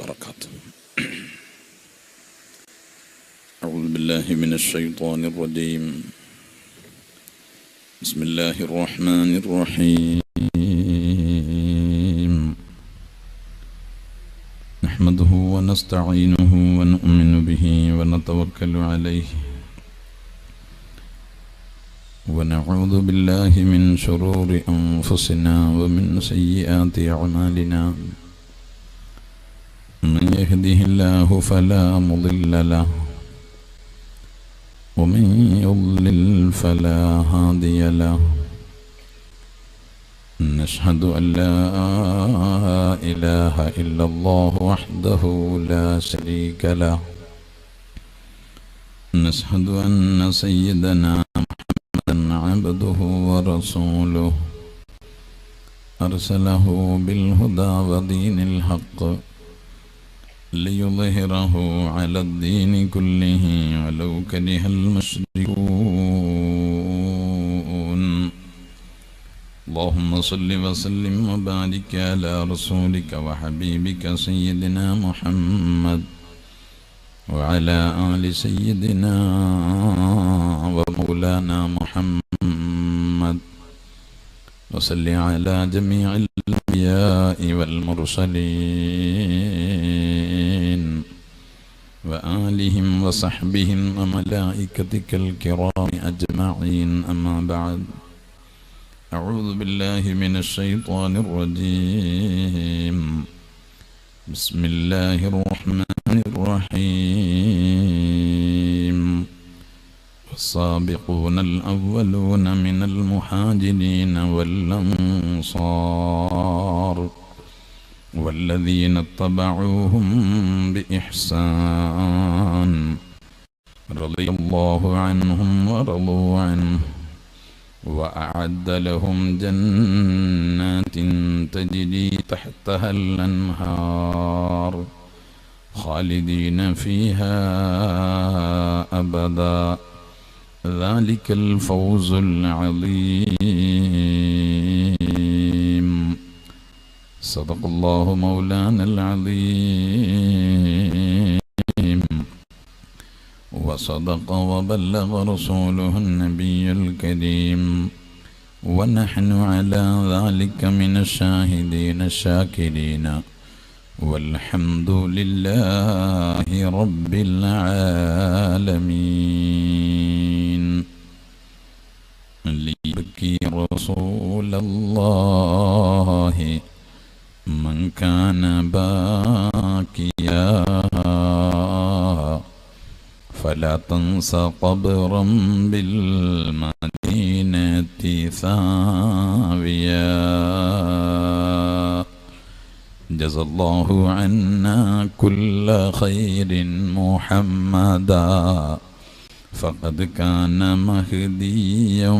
وبركاته. أعوذ بالله من الشيطان الرجيم. بسم الله الرحمن الرحيم. نحمده ونستعينه ونؤمن به ونتوكل عليه ونعوذ بالله من شرور أنفسنا ومن سيئات أعمالنا. من يهده الله فلا مضل له ومن يضلل فلا هادي له. نشهد أن لا إله إلا الله وحده لا شريك له. نشهد أن سيدنا عبده ورسوله أرسله بالهدى ودين الحق ليظهره على الدين كله ولو كره المشركون. اللهم صل وسلم وبارك على رسولك وحبيبك سيدنا محمد وعلى آل سيدنا ومولانا محمد وصل على جميع الأنبياء والمرسلين وآلهم وصحبهم وملائكتك الكرام أجمعين. أما بعد، أعوذ بالله من الشيطان الرجيم. بسم الله الرحمن الرحيم. السابقون الأولون من المهاجرين والأنصار والذين اتبعوهم بإحسان رضي الله عنهم ورضوا عنه وأعد لهم جنات تجري تحتها الأنهار خالدين فيها أبدا. ذلك الفوز العظيم. صدق الله مولانا العظيم وصدق وبلغ رسوله النبي الكريم ونحن على ذلك من الشاهدين الشاكرين والحمد لله رب العالمين. ليبكي رسول الله من كان باكيا فلا تنس قبرا بالمدينة ثاويا. جزى الله عنا كل خير محمدا فقد كان مهديا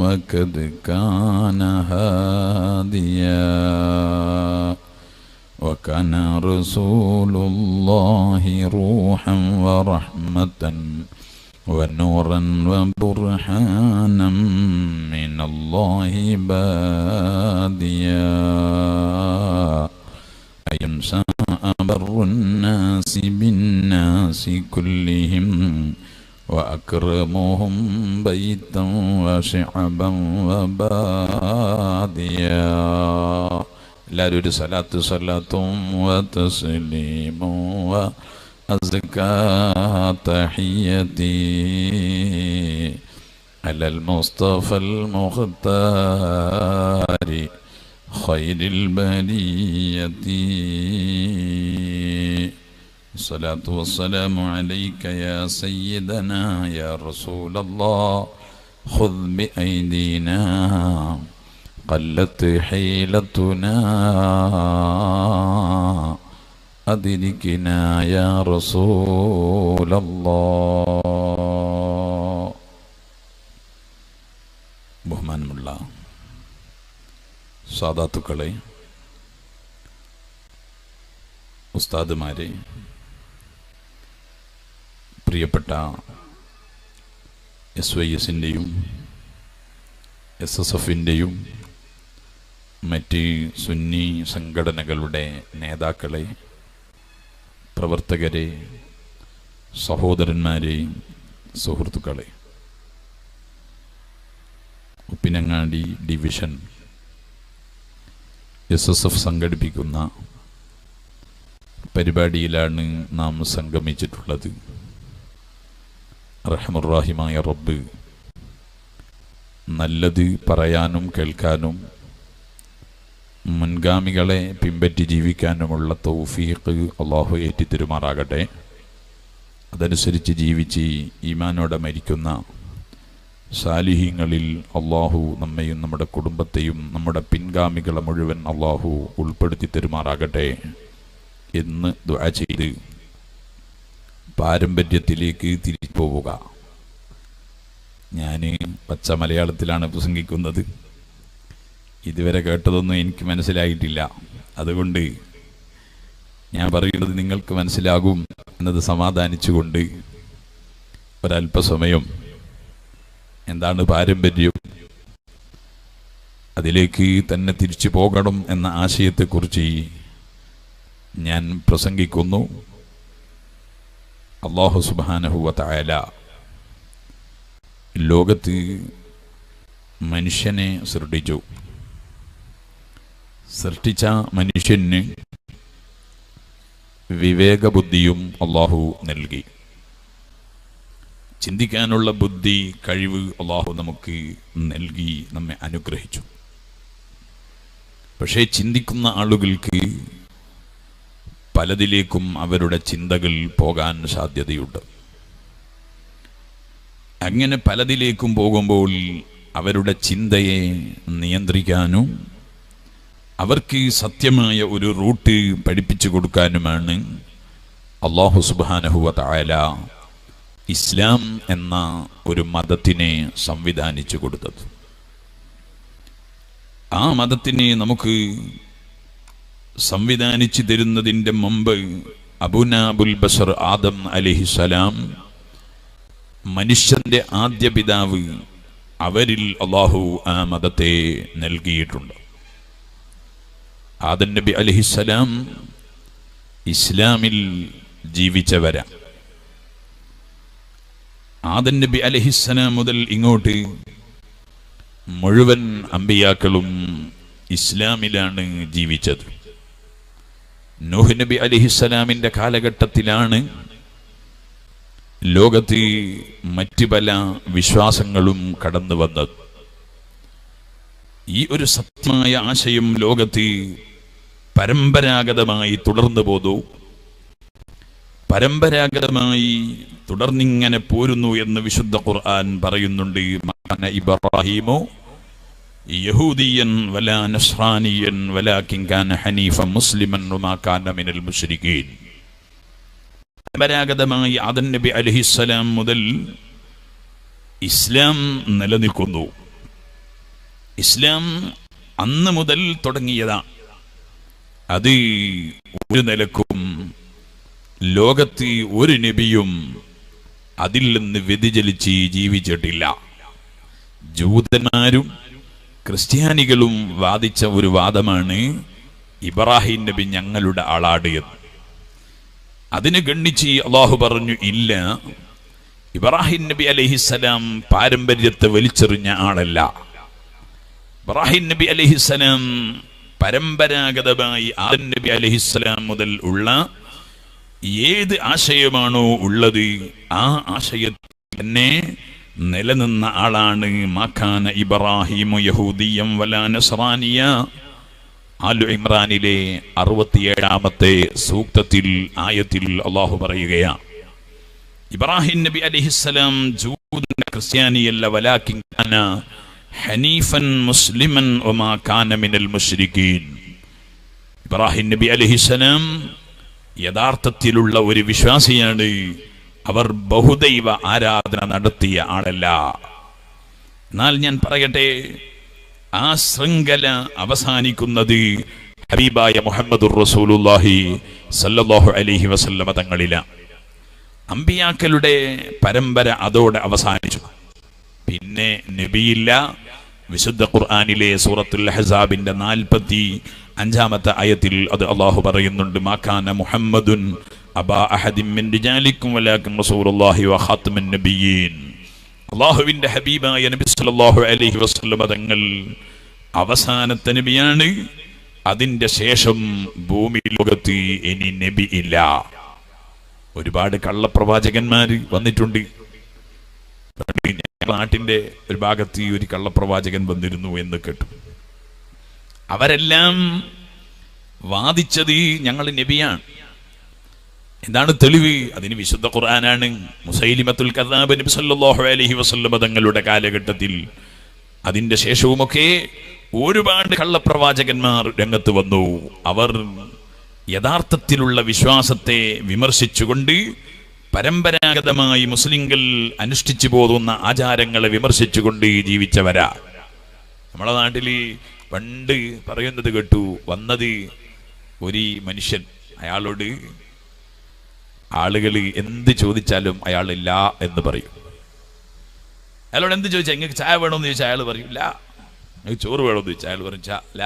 وقد كان هاديا وكان رسول الله روحا ورحمة ونورا وبرهانا من الله باديا. ينسى أبر الناس بالناس كلهم وأكرمهم بيتا وشعبا وباديا. എല്ലാവരും ഒരു സ്വലാത്തും വതസ്ലീമും വഅസ്കാ തഹിയ്യതി അലൽ മുസ്തഫൽ മുഖ്താരി خير البرية. الصلاة والسلام عليك يا سيدنا يا رسول الله. خذ بأيدينا قلت حيلتنا أدركنا يا رسول الله. ബഹുമാനമുള്ള സാദാത്തുക്കളെ, ഉസ്താദുമാരെ, പ്രിയപ്പെട്ട SYSൻ്റെയും SSFൻ്റെയും മറ്റ് സുന്നി സംഘടനകളുടെ നേതാക്കളെ, പ്രവർത്തകരെ, സഹോദരന്മാരെ, സുഹൃത്തുക്കളെ, ഉപ്പിനങ്ങാടി ഡിവിഷൻ SSF സംഘടിപ്പിക്കുന്ന പരിപാടിയിലാണ് നാം സംഗമിച്ചിട്ടുള്ളത്. റഹ്മുർ-റഹീമായ റബ്ബ് നല്ലത് പറയാനും കേൾക്കാനും മുൻഗാമികളെ പിൻപറ്റി ജീവിക്കാനുമുള്ള തൗഫീഖ് അല്ലാഹു ഏറ്റിത്തരുമാറാകട്ടെ. അതനുസരിച്ച് ജീവിച്ച് ഈമാനോടെ മരിക്കുന്ന സാലിഹീങ്ങളിൽ അല്ലാഹു നമ്മയും നമ്മുടെ കുടുംബത്തെയും നമ്മുടെ പിൻഗാമികളെ മുഴുവൻ അല്ലാഹു ഉൾപ്പെടുത്തി തരുമാറാകട്ടെ എന്ന് ദുആ ചെയ്ത് പാരമ്പര്യത്തിലേക്ക് തിരിച്ചു പോവുക. ഞാൻ പച്ച മലയാളത്തിലാണ് പ്രസംഗിക്കുന്നത്. ഇതുവരെ കേട്ടതൊന്നും എനിക്ക് മനസ്സിലായിട്ടില്ല. അതുകൊണ്ട് ഞാൻ പറയുന്നത് നിങ്ങൾക്ക് മനസ്സിലാകും എന്നത് സമാധാനിച്ചുകൊണ്ട് ഒരല്പസമയം എന്താണ് പാരമ്പര്യം, അതിലേക്ക് തന്നെ തിരിച്ചു പോകണം എന്ന ആശയത്തെക്കുറിച്ച് ഞാൻ പ്രസംഗിക്കുന്നു. അല്ലാഹു സുബ്ഹാനഹു വ തആല ലോകത്ത് മനുഷ്യനെ സൃഷ്ടിച്ച മനുഷ്യന് വിവേകബുദ്ധിയും അല്ലാഹു നൽകി. ചിന്തിക്കാനുള്ള ബുദ്ധി, കഴിവ് അല്ലാഹു നമുക്ക് നൽകി, നമ്മെ അനുഗ്രഹിച്ചു. പക്ഷേ ചിന്തിക്കുന്ന ആളുകൾക്ക് പലതിലേക്കും അവരുടെ ചിന്തകൾ പോകാൻ സാധ്യതയുണ്ട്. അങ്ങനെ പലതിലേക്കും പോകുമ്പോൾ അവരുടെ ചിന്തയെ നിയന്ത്രിക്കാനും അവർക്ക് സത്യമായ ഒരു റൂട്ട് പഠിപ്പിച്ചു കൊടുക്കാനുമാണ് അല്ലാഹു സുബ്ഹാനഹു വ തആല ഇസ്ലാം എന്ന ഒരു മതത്തിനെ സംവിധാനിച്ചു കൊടുത്തത്. ആ മതത്തിനെ നമുക്ക് സംവിധാനിച്ചു തരുന്നതിൻ്റെ മുമ്പ് അബുൽ ബശർ ആദം അലൈഹിസ്സലാം, മനുഷ്യന്റെ ആദ്യ പിതാവ്, അവരിൽ അല്ലാഹു ആ മതത്തെ നൽകിയിട്ടുണ്ട്. ആദം നബി അലൈഹിസ്സലാം ഇസ്ലാമിൽ ജീവിച്ചവരാ. ആദം നബി അലൈഹിസ്സലാം മുതൽ ഇങ്ങോട്ട് മുഴുവൻ അമ്പിയാക്കളും ഇസ്ലാമിലാണ് ജീവിച്ചത്. നൂഹ് നബി അലൈഹിസ്സലാമിന്റെ കാലഘട്ടത്തിലാണ് ലോകത്ത് മറ്റു പല വിശ്വാസങ്ങളും കടന്നു വന്നത്. ഈ ഒരു സത്യമായ ആശയം ലോകത്ത് പരമ്പരാഗതമായി തുടർന്നു പോന്നു. പരമ്പരാഗതമായി തുടർന്നിങ്ങനെ പോരുന്നു എന്ന് വിശുദ്ധ ഖുർആൻ പറയുന്നുണ്ട്. മകാന ഇബ്രാഹീമു യഹൂദിയൻ വലാ നസ്രാനിയൻ വലാകിൻ കാന ഹനീഫൻ മുസ്ലിമൻ വമാ കാന മിനൽ മുശ്രികീൻ. പരമ്പരാഗതമായി ആദം നബി അലൈഹിസ്സലാം മുതൽ ഇസ്ലാം നിലനിൽക്കുന്നു. ഇസ്ലാം അന്ന് മുതൽ തുടങ്ങിയതാണ്. അത് ഒരു നിലക്കും ലോകത്ത് ഒരു നബിയും അതിൽ നിന്ന് വ്യതിചലിച്ച് ജീവിച്ചിട്ടില്ല. ജൂതന്മാരും ക്രിസ്ത്യാനികളും വാദിച്ച ഒരു വാദമാണ് ഇബ്രാഹിം നബി ഞങ്ങളുടെ ആളാണ് എന്ന്. അതിനെ ഗണ്ണിച്ച് അല്ലാഹു പറഞ്ഞു, ഇല്ല, ഇബ്രാഹിം നബി അലൈഹിസ്സലാം പാരമ്പര്യത്തെ വലിച്ചെറിഞ്ഞ ആളല്ല. ഇബ്രാഹിം നബി അലൈഹിസ്സലാം പരമ്പരാഗതമായി ആദം നബി അലൈഹിസ്സലാം മുതൽ ഉള്ള ഏത് ആശയമാണോ ഉള്ളത് ആ ആശയത്തിൽ തന്നെ നിലനിന്ന ആളാണ്. മകാന ഇബ്രാഹിമു യഹൂദിയം വലാ നസ്രാനിയ. ആലു ഇമ്രാനിലെ 67-ാമത്തെ സൂക്തത്തിൽ ആയത്തിൽ അല്ലാഹു പറയുകയാണ്, ഇബ്രാഹിം നബി അലൈഹിസ്സലാം ജൂതൻ ക്രിസ്ത്യാനിയല്ല, വലാകിൻ കാന ഹനീഫൻ മുസ്ലിമൻ വമാ കാന മിനൽ മുശ്രികീൻ. ഇബ്രാഹിം നബി അലൈഹിസ്സലാം യഥാർത്ഥത്തിലുള്ള ഒരു വിശ്വാസിയാണ്. അവർ ബഹുദൈവ ആരാധന നടത്തിയ ആളല്ല. എന്നാൽ ഞാൻ പറയട്ടെ, ആ ശൃംഖല അവസാനിക്കുന്നത് ഹബീബായ മുഹമ്മദുർ റസൂലുള്ളാഹി സല്ലല്ലാഹു അലൈഹി വസല്ലമ തങ്ങളിലാണ്. അമ്പിയാക്കളുടെ പരമ്പര അതോടെ അവസാനിച്ചു. പിന്നെ നബിയില്ല. വിശുദ്ധ ഖുർആനിലെ സൂറത്തുൽ അഹ്സാബിന്റെ 45-ാമത്തെ ആയത്തിൽ അത് അല്ലാഹു പറയുന്നുണ്ട്, മാകാന മുഹമ്മദുൻ അബാ അഹദിൻ മിൻ റിജാലിക്കും വലാകിൻ റസൂലുള്ളാഹി വ ഖാതമുൻ നബിയ്യീൻ. അല്ലാഹുവിന്റെ ഹബീബായ നബി സല്ലല്ലാഹു അലൈഹി വസല്ലം തങ്ങൾ അവസാനത്തെ നബിയാണ്. അതിന്റെ ശേഷം ഭൂമി ലോകത്ത് ഇനി നബി ഇല്ല. ഒരുപാട് കള്ളപ്രവാചകന്മാർ വന്നിട്ടുണ്ട്. നാട്ടിന്റെ ഒരു ഭാഗത്ത് ഒരു കള്ളപ്രവാചകൻ വന്നിരുന്നു എന്ന് കേട്ടു. അവരെല്ലാം വാദിച്ചത് ഞങ്ങൾ നബിയാണ്. എന്താണ് തെളിവ്? അതിന് വിശുദ്ധ ഖുർആനാണ്. മുസൈലിമത്തുൽ കദ്ദാബ് നബി സല്ലല്ലാഹു അലൈഹി വസല്ലം തങ്ങളുടെ കാലഘട്ടത്തിൽ അതിന്റെ ശേഷവുമൊക്കെ ഒരുപാട് കള്ളപ്രവാചകന്മാർ രംഗത്ത് വന്നു. അവർ യഥാർത്ഥത്തിലുള്ള വിശ്വാസത്തെ വിമർശിച്ചുകൊണ്ട് പരമ്പരാഗതമായി മുസ്ലിങ്ങൾ അനുഷ്ഠിച്ചു പോകുന്ന ആചാരങ്ങളെ വിമർശിച്ചുകൊണ്ട് ജീവിച്ചവരാ. നമ്മളെ നാട്ടിൽ പണ്ട് പറയുന്നത് കേട്ടു, വന്നത് ഒരു മനുഷ്യൻ, അയാളോട് ആളുകൾ എന്ത് ചോദിച്ചാലും അയാൾ ഇല്ല എന്ന് പറയും. അയാളോട് എന്ത് ചോദിച്ചാൽ, നിങ്ങൾക്ക് ചായ വേണമെന്ന് ചോദിച്ചാൽ അയാൾ പറയും ഇല്ല. നിങ്ങൾക്ക് ചോറ് വേണമെന്ന് ചോദിച്ചാൽ അയാൾ പറയും ഇല്ല.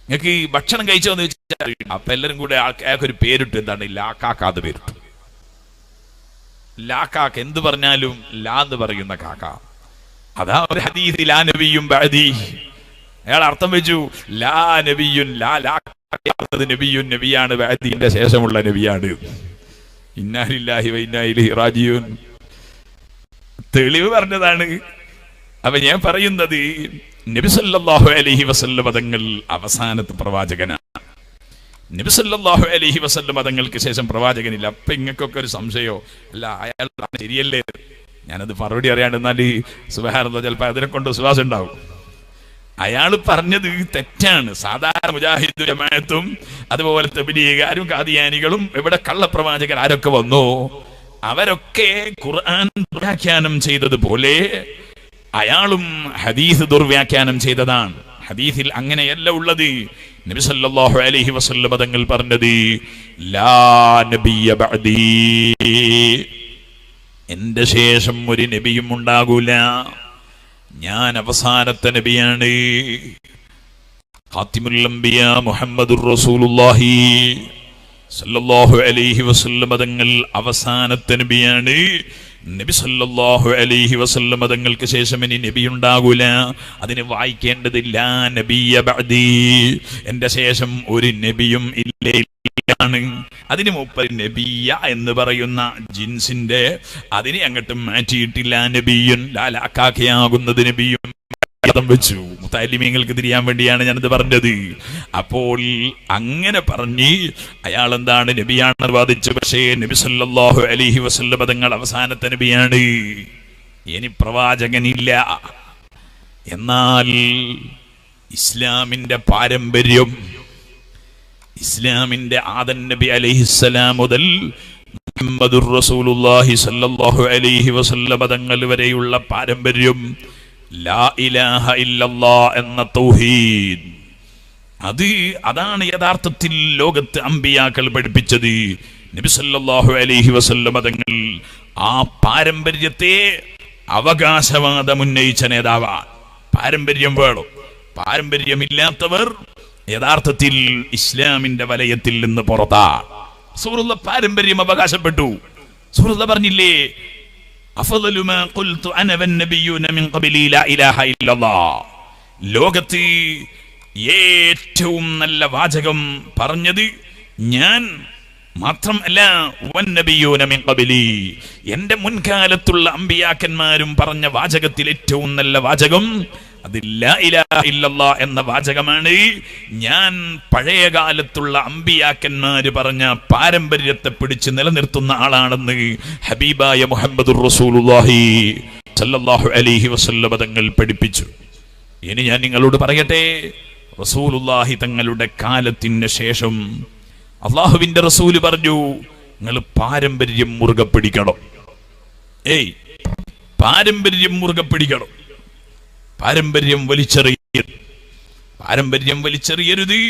നിങ്ങൾക്ക് ഭക്ഷണം കഴിച്ചോന്ന് ചോദിച്ചാൽ, അപ്പൊ എല്ലാവരും കൂടെ അയാൾക്കൊരു പേരിട്ടു. എന്താണ്? ലാക്കാക്കാന്ന് പേരിട്ടു. ലാക്കാക്ക് എന്ത് പറഞ്ഞാലും ലാ എന്ന് പറയുന്ന കാക്ക. അതാ ഒരു ഹദീസ്, ലാ നബിയും ബഅദി. അയാൾ അർത്ഥം വെച്ചു, ലാ നബിയുൻ, നബിയുൻ നബിയാണ്, ബഅദിന്റെ ശേഷമുള്ള നബിയാണ്. ഇന്നാ ലില്ലാഹി വ ഇന്നാ ഇലൈഹി റാജിഊൻ. തെളിവ് പറഞ്ഞതാണ്. അപ്പൊ ഞാൻ പറയുന്നത്, നബി സല്ലല്ലാഹു അലൈഹി വസല്ലം തങ്ങൾ അവസാനത്തെ പ്രവാചകനാണ്. നബി സല്ലല്ലാഹു അലൈഹി വസല്ലം തങ്ങൾക്ക് ശേഷം പ്രവാചകനില്ല. അപ്പൊ ഇങ്ങക്കൊക്കെ ഒരു സംശയോ, അല്ല അയാൾ ശരിയല്ലേ? ഞാനത് മറുപടി അറിയാണ്ടെന്നാൽ സുബ്ഹാനല്ലാഹ് ചിലപ്പോൾ അതിനെ കൊണ്ട് വിശ്വാസം ഉണ്ടാവും. അയാൾ പറഞ്ഞത് തെറ്റാണ്. സാധാരണ മുജാഹിദ് ജമാഅത്തും അതുപോലെ തബ്ലീഗുകാരും ഖാദിയാനികളും ഇവിടെ കള്ളപ്രവാചകർ ആരൊക്കെ വന്നോ അവരൊക്കെ ഖുർആൻ ദുർവ്യാഖ്യാനം ചെയ്തതുപോലെ അയാളും ഹദീസ് ദുർവ്യാഖ്യാനം ചെയ്തതാണ്. ഹദീസിൽ അങ്ങനെയല്ല ഉള്ളത്. നബി സല്ലല്ലാഹു അലൈഹി വസല്ലം തങ്ങൾ പറഞ്ഞത്, ലാ നബിയ ബഅദീ, എന്റെ ശേഷം ഒരു നബിയും ഉണ്ടാകൂല, ഞാൻ അവസാനത്തെ നബിയാണ്. ഖാതിമുൽ അംബിയാ മുഹമ്മദുർ റസൂലുള്ളാഹി സല്ലല്ലാഹു അലൈഹി വസല്ലം തങ്ങൾ അവസാനത്തെ നബിയാണ്. നബി സല്ലല്ലാഹു അലൈഹി വസല്ലം തങ്ങൾക്ക് ശേഷം ഇനി നബി ഉണ്ടാകൂല. അതിന് വായിക്കേണ്ടതില്ല നബിയ ബഅദി, എന്റെ ശേഷം ഒരു നബിയും ഇല്ലാണ്. അതിന് മുപ്പത് നബിയ എന്ന് പറയുന്ന ജിൻസിന്റെ അതിനെ അങ്ങോട്ട് മാറ്റിയിട്ടില്ല. നബിയുൻ ലാലാക്കാക്കയാകുന്നത് നബിയും വെച്ചു. മുത്തഅല്ലിമീങ്ങൾക്ക് തിരിയാൻ വേണ്ടിയാണ് ഞാനത് പറഞ്ഞത്. അപ്പോൾ അങ്ങനെ പറഞ്ഞ് അയാൾ എന്താണ് നബിയാണെന്ന് വാദിച്ചു. പക്ഷേ നബി സല്ലല്ലാഹു അലൈഹി വസല്ലം തങ്ങൾ അവസാനത്തെ നബിയാണ്, ഇനി പ്രവാചകനില്ല. എന്നാൽ ഇസ്ലാമിന്റെ പാരമ്പര്യം, ഇസ്ലാമിന്റെ ആദൻ നബി അലൈഹിസ്സലാം മുതൽ മുഹമ്മദുർ റസൂലുള്ളാഹി സല്ലല്ലാഹു അലൈഹി വസല്ലം തങ്ങൾ വരെയുള്ള പാരമ്പര്യം, ലാ ഇലാഹ ഇല്ലല്ലാഹ് എന്ന തൗഹീദ്, അതാണ് യഥാർത്ഥത്തിൽ ലോകത്ത് അമ്പിയാക്കൾ പഠിപ്പിച്ചത്. നബി സല്ലല്ലാഹു അലൈഹി വസല്ലം തങ്ങൾ ആ പാരമ്പര്യത്തെ അവകാശവാദം ഉന്നയിച്ച നേതാവാണ്. പാരമ്പര്യം വേണം. പാരമ്പര്യമില്ലാത്തവർ യഥാർത്ഥത്തിൽ ഇസ്ലാമിന്റെ വലയത്തിൽ നിന്ന് പുറത്താണ്. റസൂലുള്ള പാരമ്പര്യം അവകാശപ്പെട്ടു. റസൂലുള്ള പറഞ്ഞില്ലേ, അഫ്ളലു മാ ഖുൽതു അന വന്നബിയ്യൂന മിൻ ഖബ്ലി ലാ ഇലാഹ ഇല്ലല്ലാഹ്, ലോകത്ത് ഏറ്റവും നല്ല വാചകം പറഞ്ഞത് ഞാൻ മാത്രമല്ല, വന്നബിയ്യൂന മിൻ ഖബ്ലി, എന്റെ മുൻകാലത്തുള്ള അമ്പിയാക്കന്മാരും പറഞ്ഞ വാചകത്തിൽ ഏറ്റവും നല്ല വാചകം അത് ലാ ഇലാഹ ഇല്ലല്ലാഹ് എന്ന വാചകമാണ്. ഞാൻ പഴയ കാലത്തുള്ള അമ്പിയാക്കന്മാര് പറഞ്ഞ പാരമ്പര്യത്തെ പിടിച്ച് നിലനിർത്തുന്ന ആളാണെന്ന് ഹബീബായ മുഹമ്മദുർ റസൂലുള്ളാഹി സല്ലല്ലാഹു അലൈഹി വസല്ലം തങ്ങൾ പഠിപ്പിച്ചു. ഇനി ഞാൻ നിങ്ങളോട് പറയട്ടെ, റസൂലുള്ളാഹി തങ്ങളുടെ കാലത്തിന് ശേഷം അള്ളാഹുവിന്റെ റസൂല് പറഞ്ഞു, നിങ്ങൾ പാരമ്പര്യം മുറുകെ പിടിക്കണം. പാരമ്പര്യം മുറുകെ പിടിക്കണം. പാരമ്പര്യം വലിച്ചെറിയരുത്.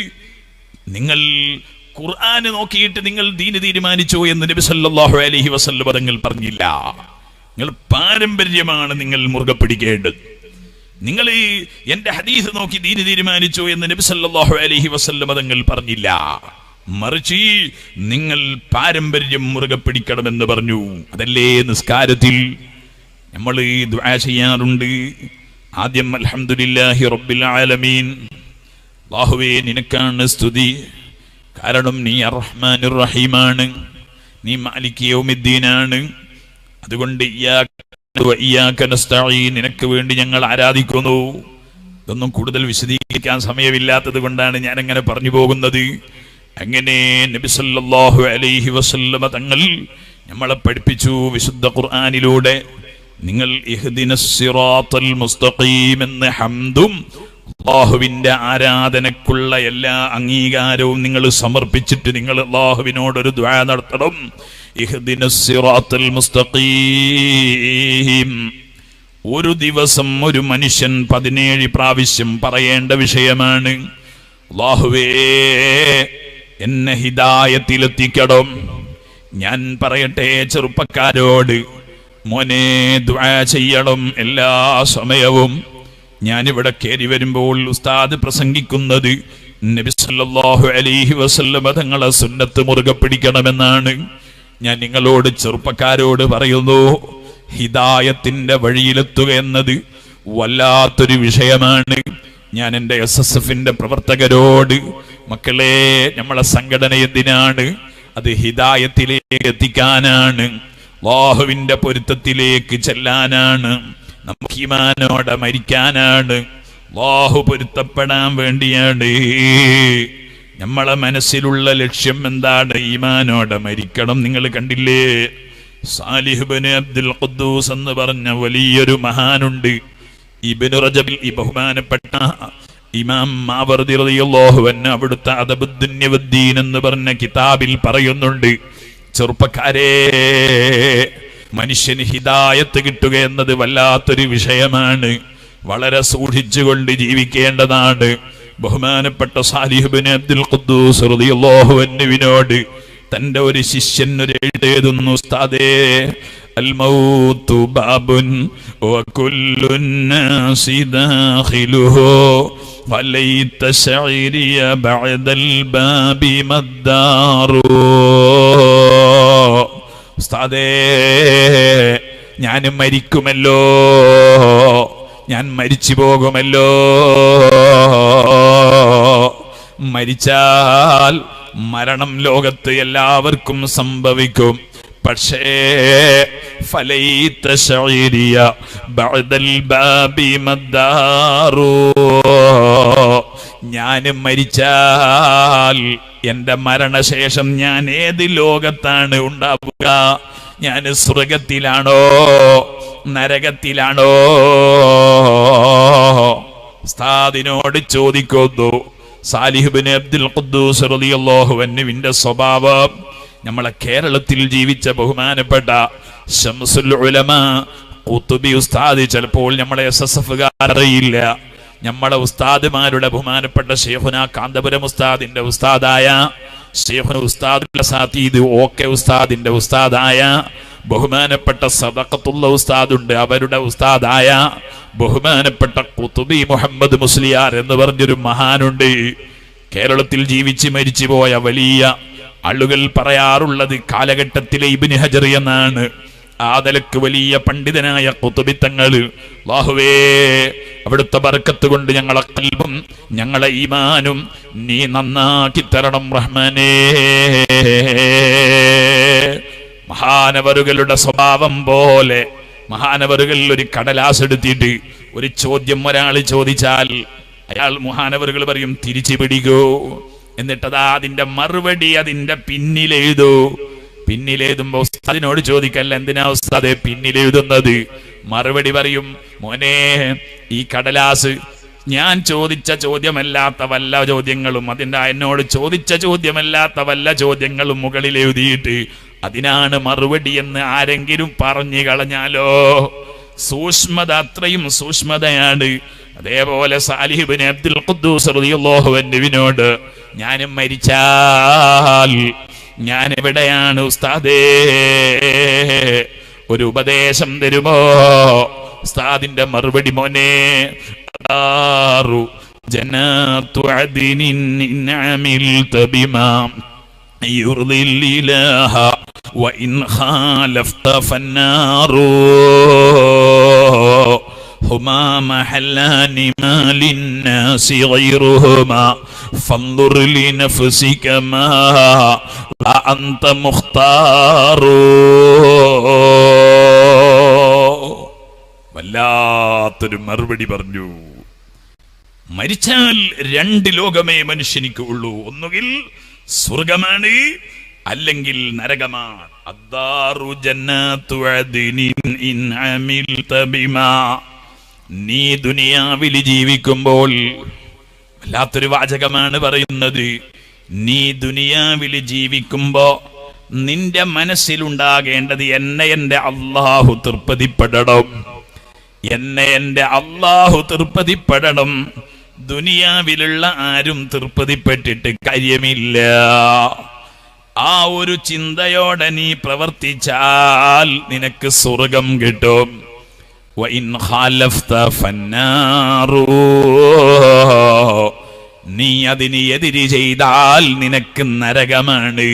നിങ്ങൾ ഖുർആന് നോക്കിയിട്ട് നിങ്ങൾ ദീന് തീരുമാനിച്ചോ എന്ന് നബി സല്ലല്ലാഹു അലൈഹി വസല്ലം തങ്ങൾ പറഞ്ഞില്ല. നിങ്ങൾ പാരമ്പര്യമാണ് നിങ്ങൾ മുറുകെ പിടിക്കേണ്ടത്. നിങ്ങൾ എന്റെ ഹദീസ് നോക്കി ദീന് തീരുമാനിച്ചോ എന്ന് നബി സല്ലല്ലാഹു അലൈഹി വസല്ലം തങ്ങൾ പറഞ്ഞില്ല. മറിച്ച് നിങ്ങൾ പാരമ്പര്യം മുറുകെ പിടിക്കണമെന്ന് പറഞ്ഞു. അതല്ലേ നിസ്കാരത്തിൽ നമ്മൾ ദുആ ചെയ്യാറുണ്ട്. ആദ്യം അൽഹംദുലില്ലാഹി റബ്ബിൽ ആലമീൻ, അല്ലാഹുവേ നിനക്കാണ് സ്തുതി, കാരണം നീ അർറഹ്മാനുർ റഹീമാണ്, നീ മാലിക് യൗമിദ്ദീനാണ്. അതുകൊണ്ട് ഇയ്യാക നസ്തഈൻ, നിനക്ക് വേണ്ടി ഞങ്ങൾ ആരാധിക്കുന്നു. ഇതൊന്നും കൂടുതൽ വിശദീകരിക്കാൻ സമയമില്ലാത്തത് കൊണ്ടാണ് ഞാൻ അങ്ങനെ പറഞ്ഞു പോകുന്നത്. അങ്ങനെ നബി സല്ലല്ലാഹു അലൈഹി വസല്ലമ തങ്ങൾ നമ്മളെ പഠിപ്പിച്ചു വിശുദ്ധ ഖുർആനിലൂടെ. നിങ്ങൾ ഇഹ്ദിനസ് സിറാത്തൽ മുസ്തഖീം എന്ന ഹംദും അല്ലാഹുവിന്റെ ആരാധനക്കുള്ള എല്ലാ അംഗീകാരവും നിങ്ങൾ സമർപ്പിച്ചിട്ട് നിങ്ങൾ അല്ലാഹുവിനോടൊരു ദുആ നടത്തണം. ഇഹ്ദിനസ് സിറാത്തൽ മുസ്തഖീം ഒരു ദിവസം ഒരു മനുഷ്യൻ 17 പ്രാവശ്യം പറയേണ്ട വിഷയമാണ്. അല്ലാഹുവേ എന്നെ ഹിദായത്തിലെത്തിക്കണം. ഞാൻ പറയട്ടെ ചെറുപ്പക്കാരോട്, മോനെ ദുആ ചെയ്യണം എല്ലാ സമയവും. ഞാനിവിടെ കയറി വരുമ്പോൾ ഉസ്താദ് പ്രസംഗിക്കുന്നത് നബി സല്ലല്ലാഹു അലൈഹി വസല്ലമ തങ്ങളെ സുന്നത്ത് മുറുകെ പിടിക്കണമെന്നാണ്. ഞാൻ നിങ്ങളോട് ചെറുപ്പക്കാരോട് പറയുന്നു, ഹിദായത്തിന്റെ വഴിയിലെത്തുക എന്നത് വല്ലാത്തൊരു വിഷയമാണ്. ഞാൻ എൻ്റെ SSFന്റെ പ്രവർത്തകരോട്, മക്കളെ നമ്മളെ സംഘടന എന്തിനാണ്? അത് ഹിദായത്തിലേക്ക് എത്തിക്കാനാണ്, അല്ലാഹുവിന്റെ പൊരുത്തത്തിലേക്ക് ചെല്ലാനാണ്, നമുക്ക് ഈമാനോടെ മരിക്കാനാണ്, അല്ലാഹു പൊരുത്തപ്പെടാൻ വേണ്ടിയാണ്. നമ്മളെ മനസ്സിലുള്ള ലക്ഷ്യം എന്താണ്? ഈമാനോടെ മരിക്കണം. നിങ്ങൾ കണ്ടില്ലേ, സാലിഹ് ഇബ്നു അബ്ദുൽ ഖുദ്ദൂസ് എന്ന് പറഞ്ഞ വലിയൊരു മഹാനുണ്ട്. ഇബ്നു റജബിൽ ഈ ബഹുമാനപ്പെട്ട ഇമാം മാവർദി റളിയല്ലാഹു അൻഹു അവിടുത്തെ അദബുദ്ദുന്യ വദ്ദീൻ എന്ന് പറഞ്ഞ കിതാബിൽ പറയുന്നുണ്ട്, ചെറുപ്പക്കാരെ, മനുഷ്യന് ഹിദായത്ത് കിട്ടുക എന്നത് വല്ലാത്തൊരു വിഷയമാണ്. വളരെ സൂക്ഷിച്ചുകൊണ്ട് ജീവിക്കേണ്ടതാണ്. ബഹുമാനപ്പെട്ട സാലിഹ് ഇബ്നു അബ്ദുൽ ഖുദ്ദൂസ് റളിയല്ലാഹു അൻഹുവിനോട് തന്റെ ഒരു ശിഷ്യൻ ഒരു എഴുതുന്നു, ഉസ്താദേ, അൽ മൗതു ബാബുൻ വകുല്ലു നാസി ദാഖിലുഹു വലൈത ശഈരിയ ബഅദൽ ബാബി മദ്ദാറു. ഉസ്താദേ, ഞാൻ മരിക്കുമല്ലോ, ഞാൻ മരിച്ചു പോകുമല്ലോ. മരിച്ചാൽ മരണം ലോകത്ത് എല്ലാവർക്കും സംഭവിക്കും. പക്ഷേ ഫലൈത ശഈരിയ ബഅദൽ ബാബി മദ്ദാറു, ഞാൻ മരിച്ചാൽ എന്റെ മരണശേഷം ഞാൻ ഏത് ലോകത്താണ് ഉണ്ടാവുക? ഞാൻ സ്വർഗത്തിലാണോ നരകത്തിലാണോ? ഉസ്താദിനോട് ചോദിക്കുന്നു. സാലിഹ് ഇബ്നു അബ്ദുൽ ഖുദ്ദൂസ് റളിയല്ലാഹു അൻഹുവിന്റെ സ്വഭാവം നമ്മളെ കേരളത്തിൽ ജീവിച്ച ബഹുമാനപ്പെട്ട ശംസുൽ ഉലമ ഖുതുബി ഉസ്താദ് ചിലപ്പോൾ നമ്മളെ SSFകാർ അറിയില്ല. നമ്മളെ ഉസ്താദുമാരുടെ ബഹുമാനപ്പെട്ട ശൈഖുന കാന്തപുരം ഉസ്താദിന്റെ ഉസ്താദായ ശൈഖുന ഉസ്താദുൽ അസാതീദ് ഓക്കെ ഉസ്താദിന്റെ ഉസ്താദായ ബഹുമാനപ്പെട്ട സദഖത്തുള്ള ഉസ്താദുണ്ട്, അവരുടെ ഉസ്താദായ ബഹുമാനപ്പെട്ട ഖുതുബി മുഹമ്മദ് മുസ്ലിയാർ എന്ന് പറഞ്ഞൊരു മഹാനുണ്ട്. കേരളത്തിൽ ജീവിച്ച് മരിച്ചു പോയ വലിയ ആളുകൾ പറയാറുള്ളത് കാലഘട്ടത്തിലെ ഇബ്നു ഹജർ എന്നാണ്. ആദലക്ക് വലിയ പണ്ഡിതനായ ഖുതുബി തങ്ങൾ, അല്ലാഹുവേ അവിടുത്തെ ബർക്കത്ത് കൊണ്ട് ഞങ്ങളെ ഖൽബും ഞങ്ങളെ ഈമാനും നീ നന്നാക്കി തരണം റഹ്മാനേ. മഹാനവറുകളുടെ സ്വഭാവം പോലെ മഹാനവറുകൾ ഒരു കടലാസ് എടുത്തിട്ട് ഒരു ചോദ്യം ഒരാൾ ചോദിച്ചാൽ അയാൾ മഹാനവറുകൾ പറയും തിരിച്ചു പിടിക്കൂ, എന്നിട്ടതാ അതിന്റെ മറുപടി അതിന്റെ പിന്നിലെഴുതൂ. പിന്നിലെഴുതുമ്പോ ഉസ്താദിനോട് ചോദിക്കല്ല, എന്തിനാ ഉസ്താദെ പിന്നിലെഴുതുന്നത്? മറുപടി പറയും, മോനെ ഈ കടലാസ് ഞാൻ ചോദിച്ച ചോദ്യമല്ലാത്ത വല്ല ചോദ്യങ്ങളും, അതിന്റെ എന്നോട് ചോദിച്ച ചോദ്യമല്ലാത്ത വല്ല ചോദ്യങ്ങളും മുകളിൽ എഴുതിയിട്ട് അതിനാണ് മറുപടി എന്ന് ആരെങ്കിലും പറഞ്ഞു കളഞ്ഞാലോ? സൂക്ഷ്മത അത്രയും സൂക്ഷ്മതയാണ്. അതേപോലെ സാലിഹ് ഇബ്നു അബ്ദുൽ ഖുദ്ദൂസ് റളിയല്ലാഹു അൻഹുവിനോട് ഞാനും മരിച്ചാൽ ഞാൻ എവിടെയാണ് ഉസ്താദേ? ഒരു ഉപദേശം തരുമോ? ഉസ്താദിന്റെ മറുപടി, മോനെ ജന്നാത്തു അദ്നിൻ ഇൻ അമിൽത ബിമാ يرضي الإله وإن خالفت فالنار هما محلان ما للناس غيرهما فانظر لنفسك ما أنت مختار. വല്ലാത്തൊരു മറുപടി പറഞ്ഞു. മരിച്ചാൽ രണ്ട് ലോകമേ മനുഷ്യനിക്ക് ഉള്ളൂ. ഒന്നുകിൽ സ്വർഗമാണ്, അല്ലെങ്കിൽ നരകമാണ്. അദ്ദാറു ജന്നത്തു അദ്നിൻ ഇൻ അമിൽത ബിമാ. നീ ദുനിയാവിൽ ജീവിക്കുമ്പോൾ, വല്ലാത്തൊരു വാചകമാണ് പറയുന്നത്, നീ ദുനിയാവിൽ ജീവിക്കുമ്പോ നിന്റെ മനസ്സിലുണ്ടാകേണ്ടത് എന്നെ എന്റെ അള്ളാഹു തൃപ്തിപ്പെടണം, എന്നെ എന്റെ അള്ളാഹു തൃപ്തിപ്പെടണം. ദുനിയാവിലുള്ള ആരും തൃപ്തിപ്പെട്ടിട്ട് കാര്യമില്ല. ആ ഒരു ചിന്തയോടെ നീ പ്രവർത്തിച്ചാൽ നിനക്ക് സ്വർഗം കിട്ടും. വഇൻ ഖാലഫ്ത ഫന്നാറു. നീ അതിന് എതിരി ചെയ്താൽ നിനക്ക് നരകമാണ്.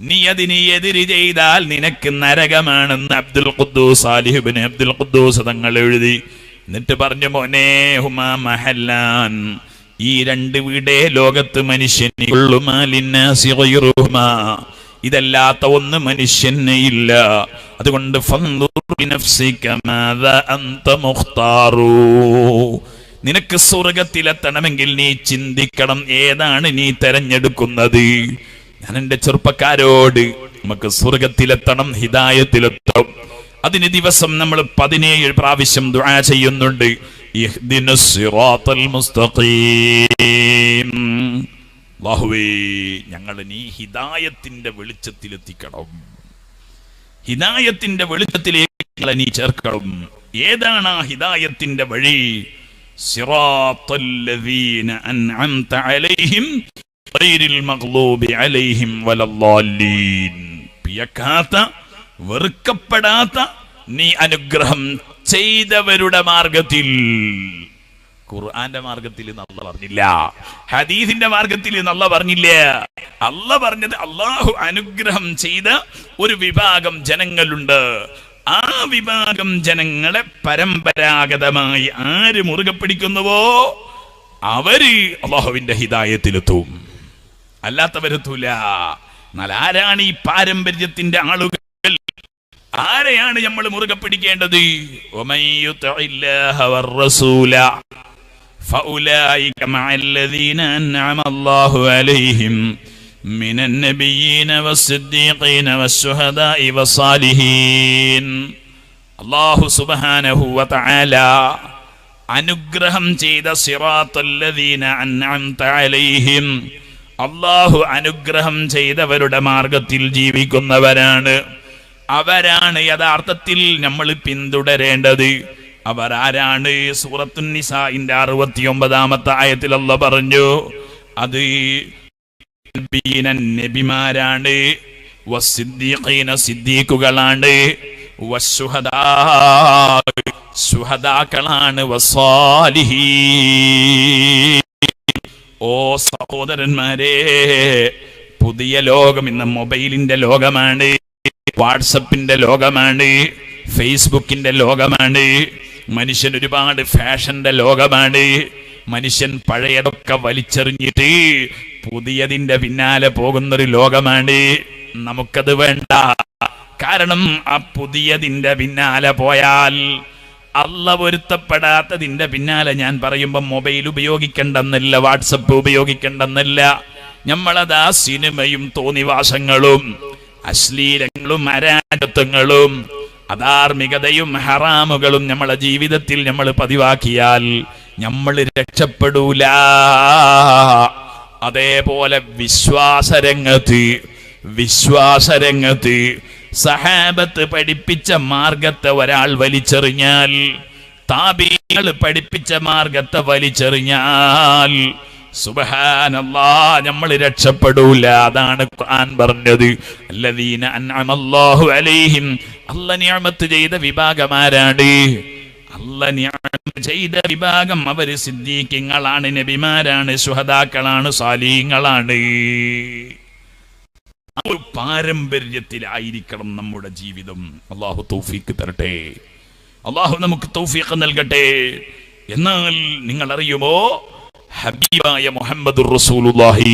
നീ അതിന് എതിരി ചെയ്താൽ നിനക്ക് നരകമാണെന്ന് അബ്ദുൽ ഖുദ്ദൂസ് സാലിഹ് ഇബ്നു അബ്ദുൽ ഖുദ്ദൂസ് തങ്ങൾ എഴുതി. എന്നിട്ട് പറഞ്ഞു, മോനെ ഹുമാ മഹല്ലാൻ, ഈ രണ്ട് വീടേ ലോകത്ത് മനുഷ്യനുള്ളൂ. മാലിന്നാസി ഗൈറുഹുമാ, ഇതല്ലാത്ത ഒന്ന് മനുഷ്യന് ഇല്ല. അതുകൊണ്ട് ഫൻദുർ ബിനഫ്സിക മാദാ അൻത മുഖ്താറു. നിനക്ക് സ്വർഗത്തിലെത്തണമെങ്കിൽ നീ ചിന്തിക്കണം, ഏതാണ് നീ തെരഞ്ഞെടുക്കുന്നത്. ഞാൻ എൻ്റെ ചെറുപ്പക്കാരോട്, നമുക്ക് സ്വർഗത്തിലെത്തണം, ഹിദായത്തിലെത്തണം. അതിന് ദിവസം നമ്മൾ 17 പ്രാവശ്യം ദുആ ചെയ്യുന്നുണ്ട്. ഇഹ്ദിനസ് സിറാത്തൽ മുസ്തഖീം. അല്ലാഹുവേ, ഞങ്ങളെ നീ ഹിദായത്തിന്റെ വെളിച്ചത്തിലെത്തിക്കണം, ഹിദായത്തിന്റെ വെളിച്ചത്തിലേക്ക് ഞങ്ങളെ നീ ചേർക്കണം. ഏതാണ് ആ ഹിദായത്തിന്റെ വഴി? സിറാത്തൽ ലദീന അൻഅംത അലൈഹിം ഗൈറിൽ മഗ്ലൂബി അലൈഹിം വലദ്ദാലീൻ. പിയക്കാത്ത, വെറുക്കപ്പെടാത്ത, നീ അനുഗ്രഹം ചെയ്തവരുടെ മാർഗത്തിൽ. ഖുർആന്റെ മാർഗത്തിൽ അല്ലാഹു പറഞ്ഞില്ല, ഹദീസിന്റെ മാർഗത്തിൽ അല്ലാഹു പറഞ്ഞില്ല. അല്ലാഹു പറഞ്ഞത് അല്ലാഹു അനുഗ്രഹം ചെയ്ത ഒരു വിഭാഗം ജനങ്ങളുണ്ട്. ആ വിഭാഗം ജനങ്ങളെ പരമ്പരാഗതമായി ആര് മുറുകെ പിടിക്കുന്നുവോ അവര് അല്ലാഹുവിന്റെ ഹിദായത്തിലെത്തും, അല്ലാത്തവരെത്തൂല. എന്നാൽ ആരാണ് ഈ പാരമ്പര്യത്തിന്റെ ആളുകൾ? ആരെയാണ് നമ്മൾ മുറുകെ പിടിക്കേണ്ടത്? വമയ്യുതഇല്ലാഹ വറസൂല ഫഉലൈക മഅല്ലദീന അൻഅമ അല്ലാഹു അലൈഹിം മിനൻ നബിയ്യീന വസ്സിദ്ദീഖീന വശുഹദാഇ വസ്സാലിഹീൻ. അല്ലാഹു സുബ്ഹാനഹു വതആല അനുഗ്രഹം ചെയ്ത സിറാത്തൽ ലദീന അൻഅംത അലൈഹിം, അല്ലാഹു അനുഗ്രഹം ചെയ്തവരുടെ മാർഗത്തിൽ ജീവിക്കുന്നവരാണ്. അവരാണ് യഥാർത്ഥത്തിൽ നമ്മൾ പിന്തുടരേണ്ടത്. അവർ ആരാണ്? സൂറത്തുൻ നിസാഇന്റെ 69-ാമത്തെ ആയത്തിൽ അല്ലാഹു പറഞ്ഞു, അത് നബിമാരാണ്, വസ്സിദ്ദീഖീന സിദ്ദീഖുകളാണ്, വശുഹദാ ശുഹദാക്കളാണ്, വസ്സാലിഹീൻ. ഓ സഹോദരന്മാരെ, പുതിയ ലോകം ഇന്ന് മൊബൈലിന്റെ ലോകമാണ്, വാട്സപ്പിന്റെ ലോകമാണ്, ഫേസ്ബുക്കിന്റെ ലോകമാണ്. മനുഷ്യൻ ഒരുപാട് ഫാഷന്റെ ലോകമാണ്. മനുഷ്യൻ പഴയതൊക്കെ വലിച്ചെറിഞ്ഞിട്ട് പുതിയതിന്റെ പിന്നാലെ പോകുന്നൊരു ലോകമാണ്. നമുക്കത് വേണ്ട. കാരണം ആ പുതിയതിന്റെ പിന്നാലെ പോയാൽ, അല്ലാഹു പൊരുത്തപ്പെടാത്തതിന്റെ പിന്നാലെ, ഞാൻ പറയുമ്പോ മൊബൈൽ ഉപയോഗിക്കണ്ടെന്നല്ല, വാട്സപ്പ് ഉപയോഗിക്കണ്ടെന്നല്ല, നമ്മളതാ സിനിമയും തോന്നിവാസങ്ങളും അശ്ലീലങ്ങളും അരാജത്വങ്ങളും അധാർമികതയും ഹറാമുകളും നമ്മളെ ജീവിതത്തിൽ നമ്മൾ പതിവാക്കിയാൽ നമ്മൾ രക്ഷപ്പെടൂല. അതേപോലെ വിശ്വാസരംഗത്ത് സഹാബത്ത് പഠിപ്പിച്ച മാർഗത്തെ ഒരാൾ വലിച്ചെറിഞ്ഞാൽ, താബീങ്ങൾ പഠിപ്പിച്ച മാർഗത്തെ വലിച്ചെറിഞ്ഞാൽ, സുബ്ഹാനല്ലാഹ്, നമ്മൾ രക്ഷപ്പെടൂല. അതാണ് ഖുർആൻ പറഞ്ഞത്, അല്ലദീന അൻഅമല്ലാഹു അലൈഹിം, അല്ലാഹു നിഅമത്ത് ചെയ്ത വിഭാഗമാരാണ്. അല്ലാഹ് നിഅമ ചെയ്ത വിഭാഗം അവര് സിദ്ദീഖീങ്ങളാണ്, നബിമാരാണ്, ശുഹദാക്കളാണ്, സാലിഹീങ്ങളാണ്. ആ ഒരു പാരമ്പര്യത്തിലായിരിക്കണം നമ്മുടെ ജീവിതം. അല്ലാഹു തൗഫീഖ് തരട്ടെ, അല്ലാഹു നമുക്ക് തൗഫീഖ് നൽകട്ടെ. എന്നാൽ നിങ്ങൾ അറിയുമോ, ഹബീബായ മുഹമ്മദുർ റസൂലുള്ളാഹി